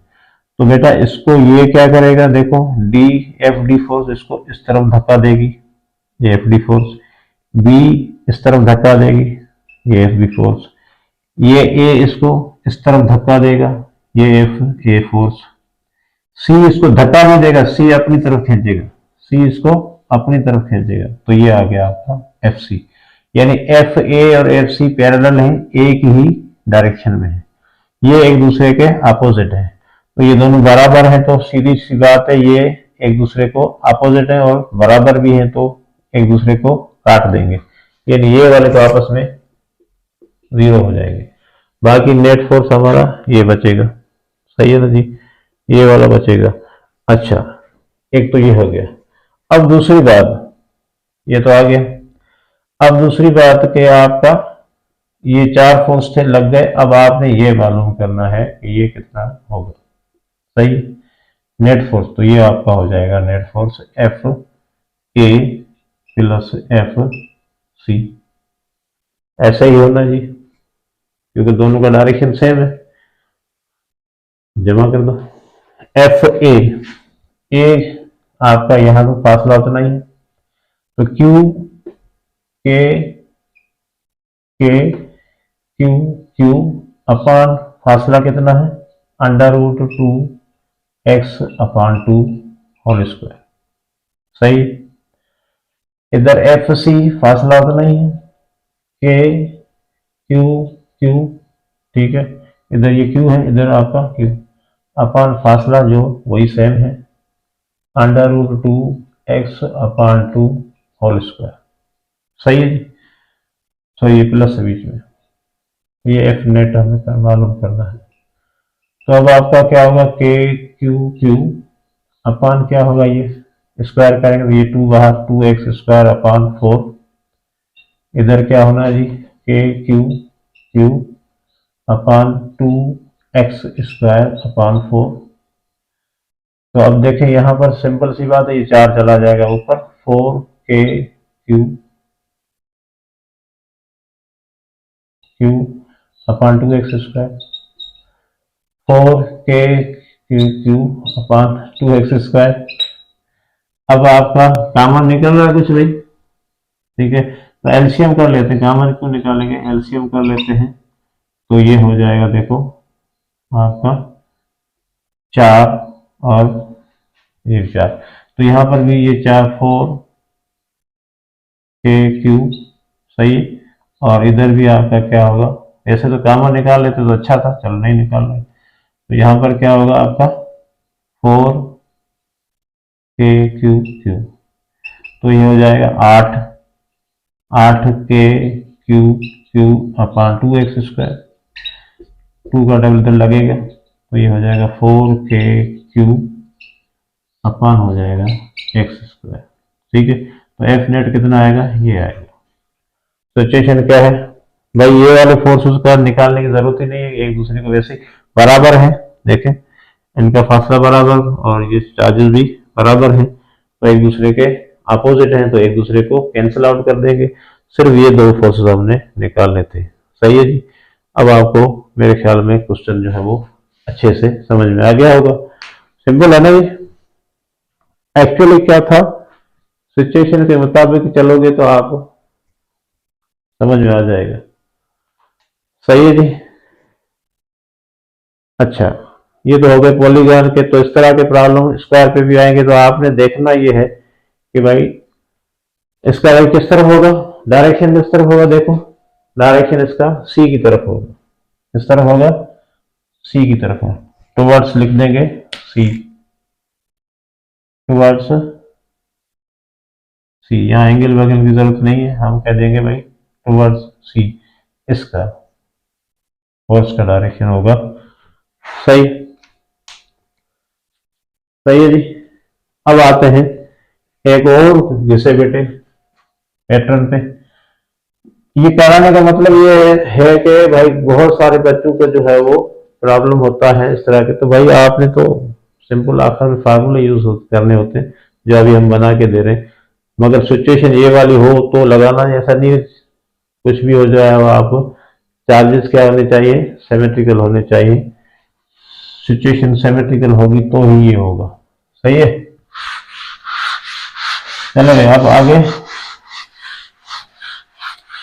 तो बेटा इसको ये क्या करेगा, देखो डी एफ डी फोर्स इसको इस तरफ धक्का देगी, ये एफ डी फोर्स, बी इस तरफ धक्का देगी, ये एफ बी फोर्स, ये ए इसको इस तरफ धक्का देगा, ये एफ ए फोर्स, सी इसको धक्का नहीं देगा, सी अपनी तरफ खींचेगा, सी इसको अपनी तरफ खींचेगा, तो ये आ गया आपका एफ सी। यानी एफ ए और एफ सी पैरेलल है, एक ही डायरेक्शन में है, ये एक दूसरे के अपोजिट है। तो ये दोनों बराबर हैं तो सीधी सी बात है ये एक दूसरे को अपोजिट है और बराबर भी है तो एक दूसरे को काट देंगे, यानी ये वाले तो आपस में जीरो हो जाएंगे। बाकी नेट फोर्स हमारा ये बचेगा, सही है ना जी, ये वाला बचेगा। अच्छा, एक तो ये हो गया। अब दूसरी बात, ये तो आ गया। अब दूसरी बात कि आपका ये चार फोर्स थे लग गए, अब आपने ये मालूम करना है कि ये कितना होगा, सही। नेट फोर्स तो ये आपका हो जाएगा net force f a plus f c, ऐसा ही होना जी क्योंकि दोनों का डायरेक्शन सेम है। जमा कर दो एफ ए आपका यहां तो फासला उतना ही है, तो क्यू के क्यू क्यू अपान फासला कितना है, अंडर रूट 2x अपान 2 होल स्क्वायर, सही। इधर एफ सी फासला उतना ही है, के क्यू क्यू, ठीक है, इधर ये क्यू है, इधर आपका क्यू, अपान फासला जो वही सेम है, अंडर रूट 2x अपान 2 होल स्क्वायर, सही है जी। तो ये प्लस है बीच में, ये एफ नेट हमें मालूम करना है। तो अब आपका क्या होगा, के क्यू क्यू अपान क्या होगा, ये स्क्वायर करेंगे तो ये 2 बाहर, 2x स्क्वायर अपान 4, इधर क्या होना जी, के क्यू क्यू अपान 2x स्क्वायर अपान 4। तो अब देखें यहां पर सिंपल सी बात है, ये 4 चला जाएगा ऊपर, 4 के क्यू क्यू अपान 2x स्क्वायर, 4 के क्यू क्यू अपान 2x स्क्वायर। अब आपका कॉमन निकल रहा है कुछ भाई, ठीक है, तो एलसीएम कर लेते हैं, कॉमन क्यों निकालेंगे, एलसीएम कर लेते हैं, तो ये हो जाएगा देखो आपका 4 और ये 4, तो यहां पर भी ये 4 4 के क्यू, सही। और इधर भी आपका क्या होगा, ऐसे तो कॉमन निकाल लेते तो अच्छा था, चलो नहीं निकाल रहे, तो यहां पर क्या होगा आपका 4 के क्यू क्यू, तो ये हो जाएगा 8 के क्यू क्यू अपान 2x स्क्वायर, 2 का डबल इधर लगेगा तो ये हो जाएगा 4 के क्यू अपान हो जाएगा x स्क्वायर, ठीक है। तो एफ नेट कितना आएगा, ये आएगा। सिचुएशन क्या है भाई, ये वाले फोर्सेस का निकालने की जरूरत ही नहीं है, एक दूसरे को वैसे बराबर है, देखें इनका फासला बराबर और ये चार्जेस भी बराबर हैं, तो एक दूसरे के अपोजिट हैं तो एक दूसरे को कैंसिल आउट कर देंगे, सिर्फ ये दो फोर्सेस हमने निकालने थे, सही है जी। अब आपको मेरे ख्याल में क्वेश्चन जो है वो अच्छे से समझ में आ गया होगा, सिंपल है ना जी। एक्चुअली क्या था, सिचुएशन के मुताबिक चलोगे तो आप समझ में आ जाएगा, सही है जी। अच्छा, ये तो हो गए पॉलीगॉन के, तो इस तरह के प्रॉब्लम स्क्वायर पे भी आएंगे, तो आपने देखना ये है कि भाई इसका किस तरफ होगा, डायरेक्शन किस तरफ होगा, देखो डायरेक्शन इसका सी की तरफ होगा, किस तरफ होगा, सी की तरफ होगा, टुवर्ड्स लिख देंगे सी, टुवर्ड्स सी, यहाँ एंगल वगैरह की जरूरत नहीं है, हम कह देंगे भाई टुवर्ड्स सी, इसका फोर्स का डायरेक्शन होगा, सही, सही है जी। अब आते हैं एक और घिसे बेटे पैटर्न पे। ये कराने का मतलब ये है कि भाई बहुत सारे बच्चों को जो है वो प्रॉब्लम होता है इस तरह के, तो भाई आपने तो सिंपल आखिर में फार्मूले यूज करने होते हैं जो अभी हम बना के दे रहे हैं, मगर सिचुएशन ये वाली हो तो लगाना, ऐसा नहीं कुछ भी हो जाए वो आप चार्जेस क्या होने चाहिए, सिमेट्रिकल होने चाहिए। सिचुएशन सिमेट्रिकल होगी तो ही ये होगा। सही है। चलो अब आगे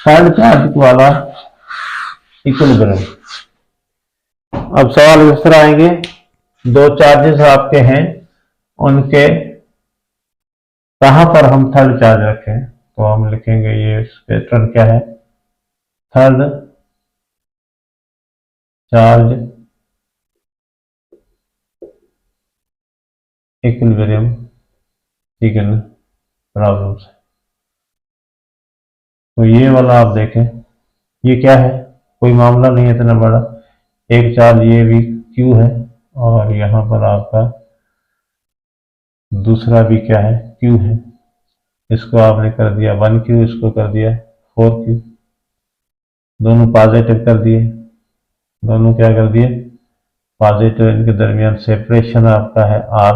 थर्ड चार्ज वाला इक्विलिब्रियम। अब सवाल इस तरह आएंगे, दो चार्जेस आपके हैं, उनके कहां पर हम थर्ड चार्ज रखें। तो हम लिखेंगे ये पैटर्न क्या है, थर्ड चार्ज इक्विलिब्रियम, ठीक है ना, प्रॉब्लम से। तो ये वाला आप देखें, ये क्या है, कोई मामला नहीं है इतना बड़ा, एक चार्ज ये भी क्यू है और यहां पर आपका दूसरा भी क्या है, क्यू है। इसको आपने कर दिया 1Q, इसको कर दिया 4Q, दोनों पॉजिटिव कर दिए, दोनों क्या कर दिए, पॉजिटिव। इनके दरमियान सेपरेशन आपका है R।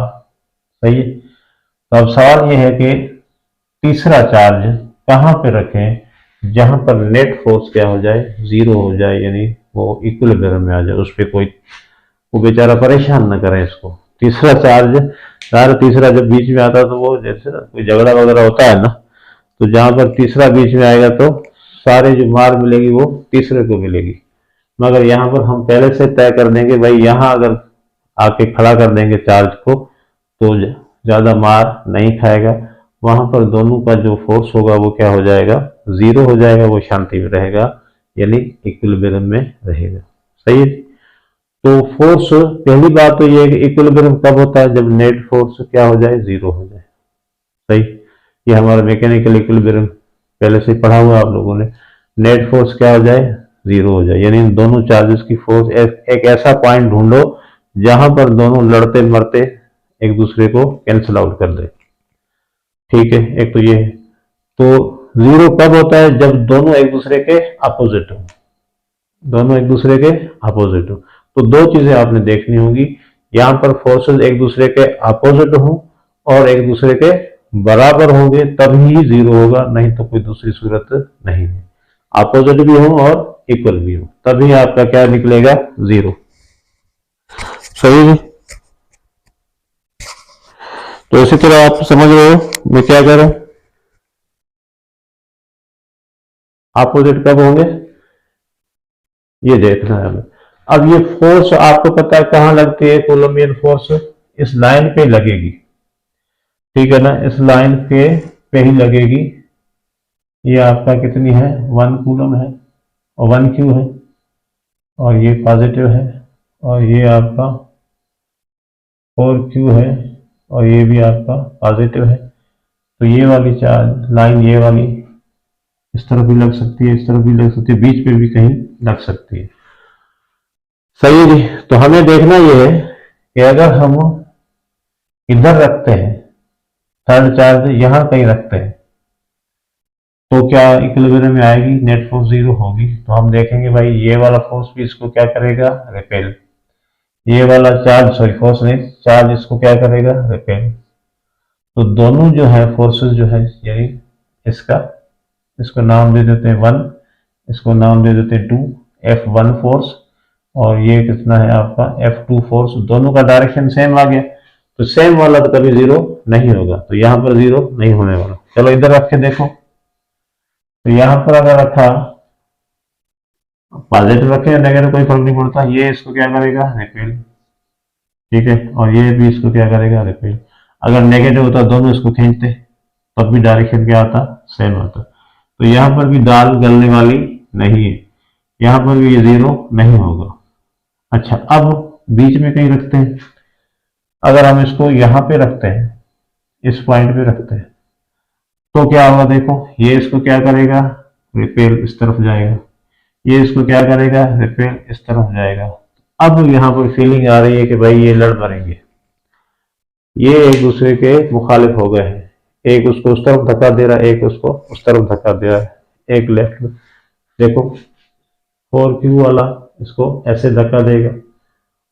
सही है। तो अब सवाल ये है कि तीसरा चार्ज कहां पे रखें जहां पर नेट फोर्स क्या हो जाए, जीरो हो जाए, यानी वो इक्विलिब्रियम में आ जाए, उस पर कोई वो बेचारा परेशान न करे इसको। तीसरा चार्ज यार, तीसरा जब बीच में आता है तो वो जैसे ना कोई झगड़ा वगैरह होता है ना, तो जहां पर तीसरा बीच में आएगा तो सारे जो मार मिलेगी वो तीसरे को मिलेगी। मगर यहाँ पर हम पहले से तय कर देंगे भाई, यहाँ अगर आके खड़ा कर देंगे चार्ज को तो ज्यादा मार नहीं खाएगा, वहां पर दोनों का जो फोर्स होगा वो क्या हो जाएगा, जीरो हो जाएगा, वो शांति में रहेगा, यानी इक्विलिब्रियम में रहेगा। सही है। तो फोर्स, पहली बात तो ये है कि इक्विलिब्रियम कब होता है, जब नेट फोर्स क्या हो जाए, जीरो हो जाए। सही। ये हमारा मैकेनिकल इक्विलिब्रियम पहले से पढ़ा हुआ आप लोगों ने, नेट फोर्स क्या हो जाए, जीरो हो जाए, यानी दोनों चार्जेस की फोर्स एक ऐसा पॉइंट ढूंढो जहां पर दोनों लड़ते मरते एक दूसरे को कैंसिल आउट कर दे। ठीक है, एक तो ये है। तो जीरो कब होता है, जब दोनों एक दूसरे के अपोजिट हो, दोनों एक दूसरे के अपोजिट हो। तो दो चीजें आपने देखनी होगी, यहां पर फोर्सेस एक दूसरे के अपोजिट हो और एक दूसरे के बराबर होंगे तभी जीरो होगा, नहीं तो कोई दूसरी सूरत नहीं है। अपोजिट भी हो और इक्वल भी हो, तभी आपका क्या निकलेगा, जीरो। सही है। तो इसी तरह आप समझ रहे हो मैं क्या कह रहा हूं, अपोजिट कब होंगे ये देखना है हमें। अब ये फोर्स आपको पता है कहां लगती है, कोलम्बियन फोर्स इस लाइन पे लगेगी, ठीक है ना, इस लाइन पे ही लगेगी। ये आपका कितनी है, 1 कूलम है और 1Q है और ये पॉजिटिव है और ये आपका 4Q है और ये भी आपका पॉजिटिव है। तो ये वाली चार्ज लाइन, ये वाली इस तरफ भी लग सकती है, इस तरफ भी लग सकती है, बीच पे भी कहीं लग सकती है। सही है जी। तो हमें देखना यह है कि अगर हम इधर रखते हैं थर्ड चार्ज, यहां कहीं रखते हैं, तो क्या इक्विलिब्रियम में आएगी, नेट फोर्स जीरो होगी। तो हम देखेंगे भाई ये वाला फोर्स भी इसको क्या करेगा, रिपेल। ये वाला चार्ज, सॉरी फोर्स नहीं, चार्ज इसको क्या करेगा, रिपेल। तो दोनों जो है फोर्सेस जो है, यानी इसको नाम दे देते हैं 1, इसको नाम दे देते हैं 2, F1 फोर्स, और ये कितना है आपका F2 फोर्स। दोनों का डायरेक्शन सेम आ गया, तो सेम वाला तो कभी जीरो नहीं होगा, तो यहां पर जीरो नहीं होने वाला। चलो इधर रख के देखो, तो यहां पर अगर रखा, पॉजिटिव रखे या नेगेटिव कोई फर्क नहीं पड़ता, ये इसको क्या करेगा, रिपेल। ठीक है, और ये भी इसको क्या करेगा, रिपेल। अगर नेगेटिव होता दोनों इसको खींचते तब भी डायरेक्शन क्या आता, सेम आता। तो यहां पर भी दाल गलने वाली नहीं है, यहां पर भी ये जीरो नहीं होगा। अच्छा, अब बीच में कहीं रखते हैं, अगर हम इसको यहां पे रखते हैं, इस पॉइंट पे रखते हैं, तो क्या होगा, देखो ये इसको क्या करेगा, रिपेल, इस तरफ जाएगा, ये इसको क्या करेगा, रिपेल, इस तरफ जाएगा। अब यहां पर फीलिंग आ रही है कि भाई ये लड़ मरेंगे, ये एक दूसरे के मुखालिफ हो गए हैं, एक उसको उस तरफ धक्का दे रहा है, एक उसको उस तरफ धक्का दे रहा है, एक लेफ्ट में। देखो 4Q वाला इसको ऐसे धक्का देगा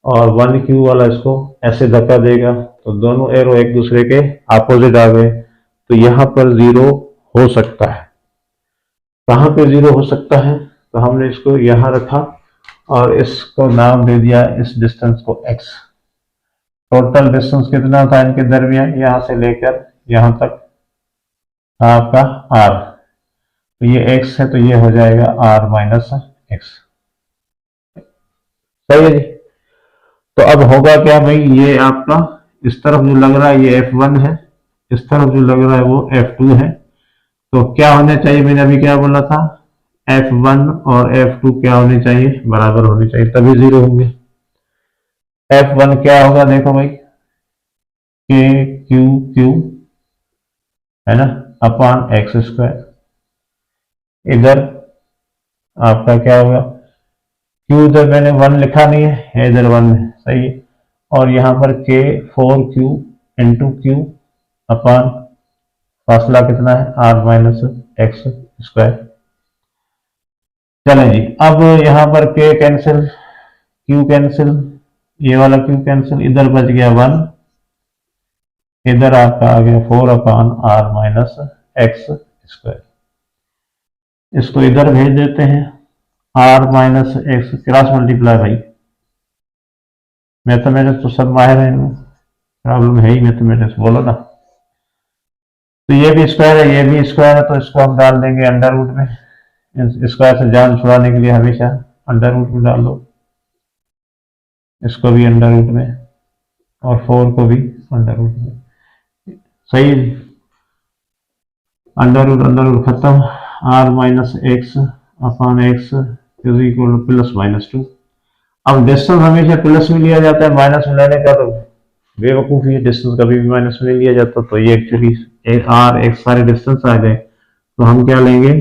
और 1Q वाला इसको ऐसे धक्का देगा, तो दोनों एरो एक दूसरे के अपोजिट आ गए, तो यहां पर जीरो हो सकता है। कहाँ पे जीरो हो सकता है, तो हमने इसको यहाँ रखा और इसको नाम दे दिया इस डिस्टेंस को x। टोटल डिस्टेंस कितना था इनके दरमियान, यहाँ से लेकर यहाँ तक आपका r, तो ये x है तो ये हो जाएगा r माइनस एक्स। सही है जी। तो अब होगा क्या भाई, ये आपका इस तरफ जो लग रहा है ये f1 है, इस तरफ जो लग रहा है वो f2 है। तो क्या होने चाहिए, मैंने अभी क्या बोला था, f1 और f2 क्या होने चाहिए, बराबर होने चाहिए, तभी जीरो होंगे। f1 क्या होगा, देखो भाई, k q q है ना अपॉन एक्स स्क्वायर। इधर आपका क्या होगा, q इधर मैंने 1 लिखा नहीं है, इधर 1 है, सही है। और यहाँ पर k 4q into Q upon फासला कितना है r माइनस एक्स स्क्वायर। चलें जी, अब यहाँ पर k कैंसिल, q कैंसिल, ये वाला q कैंसिल, इधर बच गया 1, इधर आपका आ गया 4 upon r minus x square. इसको इधर भेज देते हैं, r minus x cross multiply, भाई मैथमेटिक्स तो सब माहिर है, प्रॉब्लम है ही मैथमेटिक्स, बोलो ना। तो ये भी स्क्वायर है, ये भी स्क्वायर है, तो इसको हम डाल देंगे अंडर रूट में। स्क्वायर से जान छुड़ाने के लिए हमेशा अंडर रूट में डाल दो, इसको भी अंडर रूट में और 4 को भी अंडर रूट में। सही है, अंडर रूट खत्म, r minus x upon x is equal two plus minus 2। अब डिस्टेंस हमेशा प्लस में लिया जाता है, माइनस में लेने का तो बेवकूफ़ी है, डिस्टेंस कभी भी माइनस में नहीं लिया जाता। तो ये एक्चुअली r एक्स सारे डिस्टेंस आ गए, तो हम क्या लेंगे,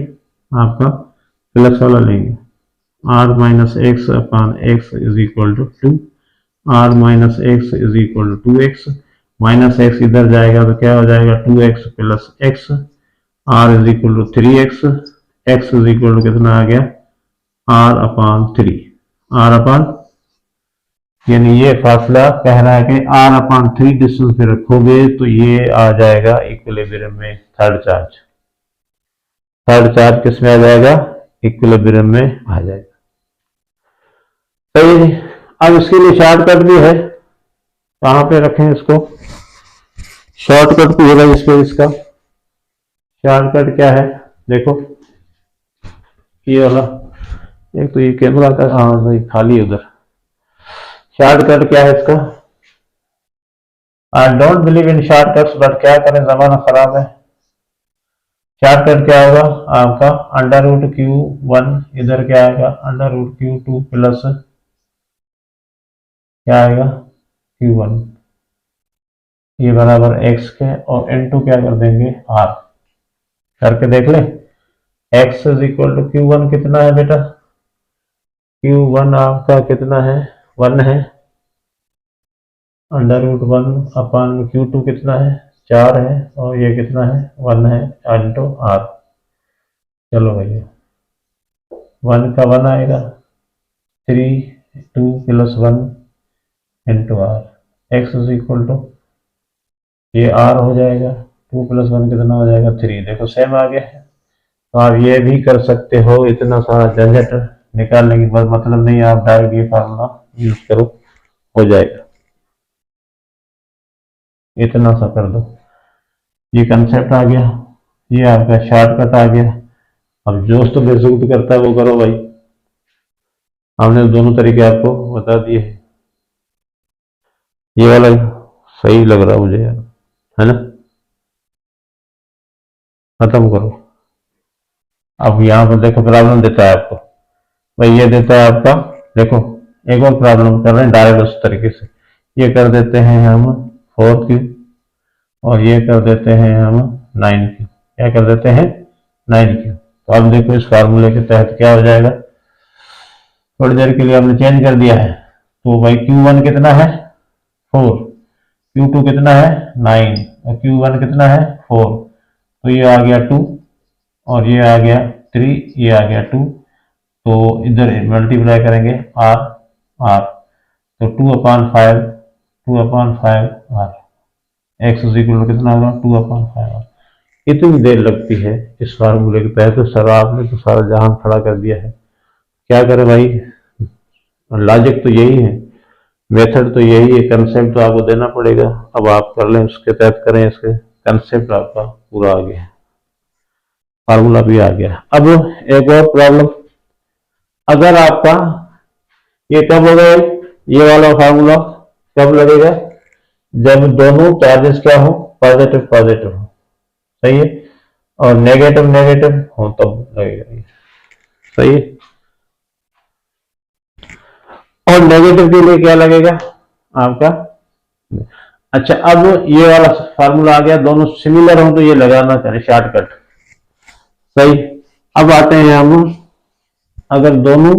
आपका प्लस वाला लेंगे, r minus x upon x is equal to 2, r minus x is equal to 2x, minus x इधर जाएगा तो क्या हो जाएगा 2x plus x, r is equal to 3x, x is equal to कितना आ गया r अपॉन 3, r अपॉन, यानी ये फासला कह रहा है कि r अपॉन 3 डिस्टेंस पे रखोगे तो ये आ जाएगा इक्विलिब्रियम में थर्ड चार्ज। थर्ड चार्ज किस में आ जाएगा, इक्विलिब्रियम में आ जाएगा। सही है। अब इसके लिए शॉर्टकट भी है, कहाँ पे रखें इसको, शॉर्टकट भी होगा इसको, इसका शॉर्टकट क्या है, देखो ये वाला, एक तो ये कैमरा का, हाँ खाली उधर, शॉर्टकट क्या है इसका, I don't believe in shortcuts, but क्या करें जमाना खराब है। शॉर्टकट क्या होगा आपका, अंडर रूट q1, इधर क्या आएगा अंडर रूट q2 प्लस क्या आएगा q1, ये बराबर x के, और इनटू क्या कर देंगे r, करके देख ले। x is equal to q1 कितना है बेटा, q1 आपका कितना है 1 है, अंडर रूट 1 अपॉन q2 कितना है 4 है, और ये कितना है 1 है इंटू r। चलो भैया 1 का 1 आएगा, 3 2 plus 1 into r, x is equal to ये r हो जाएगा 2 प्लस 1 कितना हो जाएगा 3, देखो सेम आ गया है। तो आप ये भी कर सकते हो, इतना सारा झंझट निकालने की बस मतलब नहीं, आप डायरेक्ट ये फार्मूला यूज करो, हो जाएगा, इतना सा कर दो, ये कंसेप्ट आ गया, ये आपका शॉर्टकट आ गया। अब जो तो बेसूट करता है वो करो भाई, हमने दोनों तरीके आपको बता दिए। ये वाला सही लग रहा मुझे यार, है ना, खत्म करो। अब यहाँ पर देखो प्रॉब्लम देता है आपको, भाई ये देता है आपका, देखो एक और प्रॉब्लम कर रहे हैं डायरेक्ट उस तरीके से, ये कर देते हैं हम 4q और ये कर देते हैं हम 9q, क्या कर देते हैं 9q। तो अब देखो इस फार्मूले के तहत क्या हो जाएगा, थोड़ी देर के लिए हमने चेंज कर दिया है, तो भाई q1 कितना है 4, q2 कितना है 9 और q1 कितना है 4, तो ये आ गया 2 और ये आ गया 3, ये आ गया 2, तो इधर मल्टीप्लाई करेंगे r r, तो 2/5 2/5 r, x is equal to कितना होगा 2/5 r। इतनी देर लगती है इस फार्मूले के तहत। तो सर आपने तो सारा जहां खड़ा कर दिया है, क्या करें भाई, लॉजिक तो यही है, मेथड तो यही है, कंसेप्ट तो आपको देना पड़ेगा। अब आप कर लें, उसके तहत करें, इसके कंसेप्ट आपका पूरा आ गया है, फार्मूला भी आ गया। अब एक और प्रॉब्लम, अगर आपका ये कब होगा, ये वाला फार्मूला कब लगेगा, जब दोनों चार्जेस क्या हो, पॉजिटिव पॉजिटिव हो, सही है, और नेगेटिव नेगेटिव हो तब लगेगा ये, सही है। और नेगेटिव के लिए क्या लगेगा आपका, अच्छा अब ये वाला फार्मूला आ गया, दोनों सिमिलर हो तो ये लगाना चाहिए शॉर्टकट, सही। अब आते हैं हम, अगर दोनों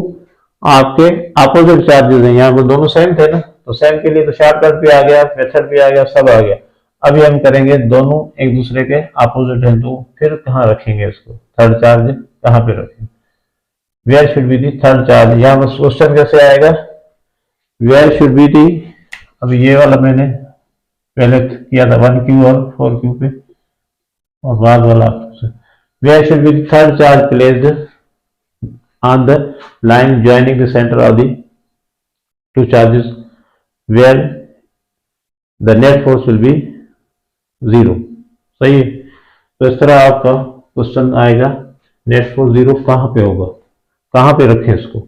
आपके अपोजिट चार्जेस हैं, यहाँ पर दोनों सेम थे ना, तो सेम के लिए तो शॉर्टकट भी आ गया, मेथड भी आ गया, सब आ गया। अभी हम करेंगे दोनों एक दूसरे के अपोजिट हैं, तो फिर कहाँ रखेंगे इसको, थर्ड चार्ज कहाँ पे रखेंगे, where should be the third charge. यहाँ बस क्वेश्चन कैसे आएगा, वेयर शुड बी दी, अब ये वाला मैंने पहले किया था 1Q और 4Q पे, और बाद वाला where should be the third charge placed on the line joining the center of the two charges where the net force will be 0, सही है। तो इस तरह आपका क्वेश्चन आएगा, नेट फोर्स 0 कहाँ पे होगा, कहाँ पे रखें इसको,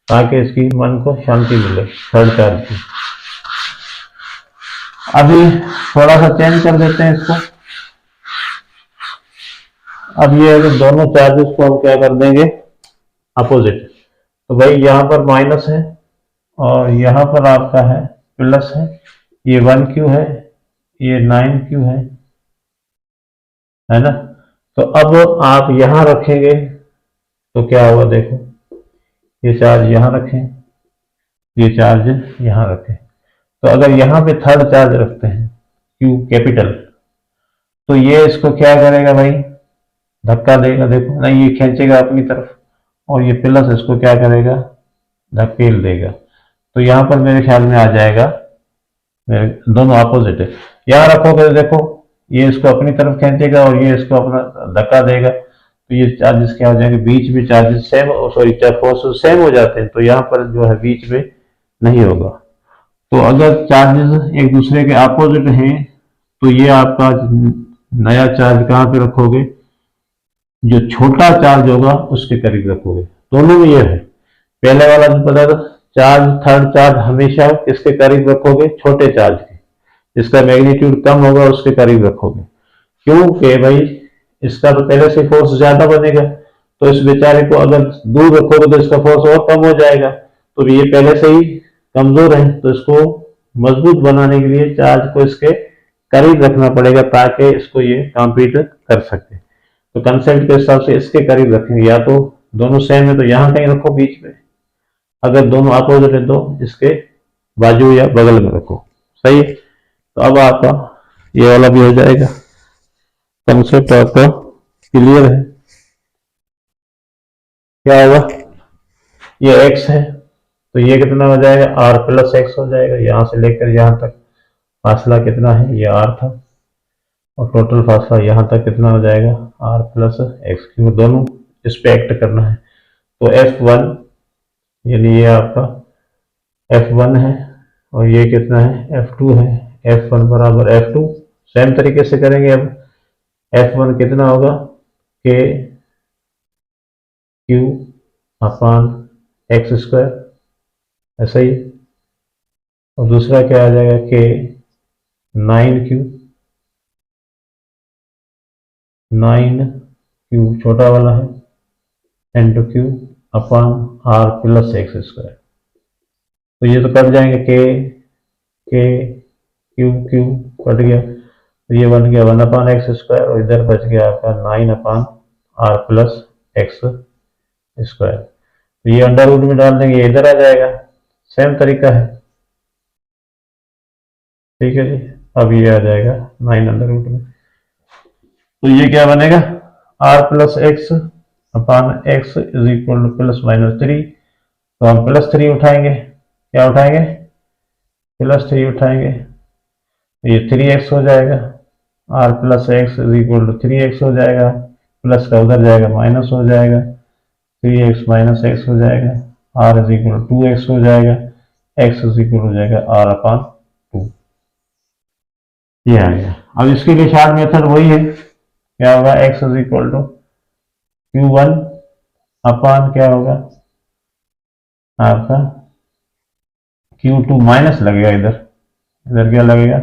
ताकि इसकी मन को शांति मिले थर्ड चार्ज की। अभी थोड़ा सा चेंज कर देते हैं इसको। अब ये दोनों चार्जेस को हम क्या कर देंगे, अपोजिट, तो भाई यहाँ पर माइनस है और यहाँ पर आपका है प्लस है, ये 1Q है, ये 9Q है ना। तो अब आप यहां रखेंगे तो क्या होगा, देखो ये चार्ज यहां रखें, ये चार्ज यहां रखें, तो अगर यहां पे थर्ड चार्ज रखते हैं Q कैपिटल, तो ये इसको क्या करेगा भाई, धक्का देगा, देखो नहीं ये खींचेगा अपनी तरफ, और ये प्लस इसको क्या करेगा, धकेल देगा। तो यहां पर मेरे ख्याल में आ जाएगा, दोनों अपोजिट है, यहां रखोगे तो देखो ये इसको अपनी तरफ खींचेगा और ये इसको अपना धक्का देगा, तो ये चार्जेस क्या हो जाएंगे, बीच में charges same, sorry forces same हो जाते हैं, तो यहाँ पर जो है बीच में नहीं होगा। तो अगर चार्जेस एक दूसरे के अपोजिट हैं, तो ये आपका नया चार्ज कहाँ पे रखोगे, जो छोटा चार्ज होगा उसके करीब रखोगे। दोनों में ये है, पहले वाला जो पता था, चार्ज थर्ड चार्ज हमेशा किसके करीब रखोगे, छोटे चार्ज के, जिसका मैग्नीट्यूड कम होगा उसके करीब रखोगे। क्योंकि भाई इसका तो पहले से फोर्स ज्यादा बनेगा, तो इस बेचारे को अगर दूर रखोगे तो इसका फोर्स और कम हो जाएगा, तो ये पहले से ही कमजोर है, तो इसको मजबूत बनाने के लिए चार्ज को इसके करीब रखना पड़ेगा, ताकि इसको ये कॉम्पीट कर सके। तो कंसेप्ट के हिसाब से इसके करीब रखेंगे, या तो दोनों सेम है तो यहां कहीं रखो बीच में, अगर दोनों अपोजिट है तो इसके बाजू या बगल में रखो, सही है। तो अब आपका ये वाला भी हो जाएगा, कंसेप्ट आपका क्लियर है। क्या होगा, ये x है तो ये कितना हो जाएगा, r प्लस एक्स हो जाएगा, यहां से लेकर यहां तक फासला कितना है, ये r था, और टोटल फासला यहां तक कितना हो जाएगा, r प्लस एक्स, क्योंकि दोनों इस पे एक्ट करना है। तो F1 यानी ये आपका F1 है, और ये कितना है, F2 है, F1 बराबर F2। सेम तरीके से करेंगे, अब F1 कितना होगा, K Q अपान एक्स स्क्वायर, ऐसा ही। और दूसरा क्या आ जाएगा, K 9Q, 9Q छोटा वाला है, इंटू Q अपान R प्लस एक्स स्क्वायर। तो ये तो कट जाएंगे, K Q कट गया, तो ये बन गया 1 अपान एक्स स्क्वायर, और इधर बच गया आपका 9 अपान R प्लस एक्स स्क्वायर। तो ये अंडर रूट में डाल देंगे, ये इधर आ जाएगा, सेम तरीका है, ठीक है जी। अब ये आ जाएगा 9 अंडर रूट में, तो ये क्या बनेगा, R plus x upon x is equal two plus minus 3। तो हम प्लस 3 उठाएंगे, क्या उठाएंगे, प्लस 3 उठाएंगे, तो ये 3x हो जाएगा, r plus x is equal to 3x हो जाएगा, प्लस का उधर जाएगा माइनस हो जाएगा, 3x माइनस एक्स हो जाएगा, are is equal to 2x हो जाएगा, एक्स इज इक्वल हो जाएगा आर अपान 2। ये आ गया। अब इसके लिए शॉर्ट मेथड वही है, क्या होगा, x is equal to Q1 upon क्या होगा आपका Q2 माइनस लगेगा, इधर इधर क्या लगेगा,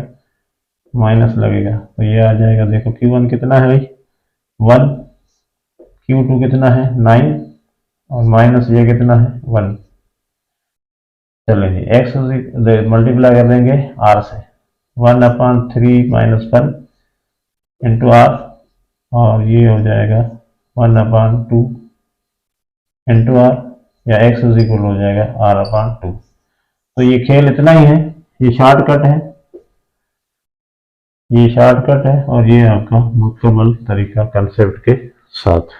माइनस लगेगा, तो ये आ जाएगा। देखो Q1 कितना है भाई 1, Q2 कितना है 9 और माइनस ये कितना है 1। चलेंगे एक्स मल्टीप्लाई कर देंगे आर से, 1/3 माइनस 1 इंटू आर, और ये हो जाएगा 1/2 इंटू आर, या एक्स इज इक्वल हो जाएगा r/2। तो ये खेल इतना ही है, ये शॉर्टकट है, ये शॉर्टकट है, और ये आपका मुकम्मल तरीका कंसेप्ट के साथ।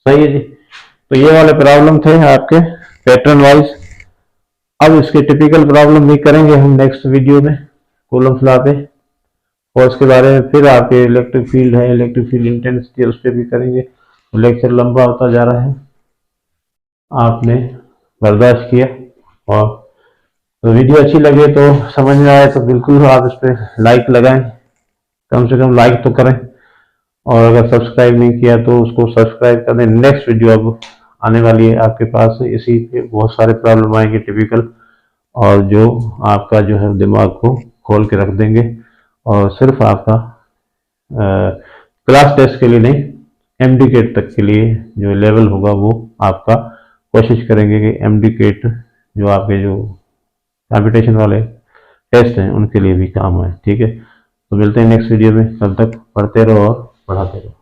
सही है जी। तो ये वाले प्रॉब्लम थे आपके पैटर्न वाइज। अब इसके टिपिकल प्रॉब्लम भी करेंगे हम नेक्स्ट वीडियो में कूलम्स लॉ पे, और उसके बारे में फिर आपके इलेक्ट्रिक फील्ड है, इलेक्ट्रिक फील्ड इंटेंसिटी, उस पर भी करेंगे। तो लेक्चर लंबा होता जा रहा है, आपने बर्दाश्त किया। और तो वीडियो अच्छी लगे तो, समझ में आए तो बिल्कुल आप इस पर लाइक लगाएं, कम से कम लाइक तो करें, और अगर सब्सक्राइब नहीं किया तो उसको सब्सक्राइब कर दें। नेक्स्ट वीडियो अब आने वाली है आपके पास, इसी पे बहुत सारे प्रॉब्लम आएंगे टिपिकल, और जो आपका जो है दिमाग को खोल के रख देंगे, और सिर्फ आपका क्लास टेस्ट के लिए नहीं, एमडीकेट तक के लिए जो लेवल होगा वो आपका कोशिश करेंगे कि एमडीकेट जो आपके जो कंपटीशन वाले टेस्ट हैं उनके लिए भी काम आए। ठीक है, तो मिलते हैं नेक्स्ट वीडियो में, तब तक पढ़ते रहो और पढ़ाते रहो।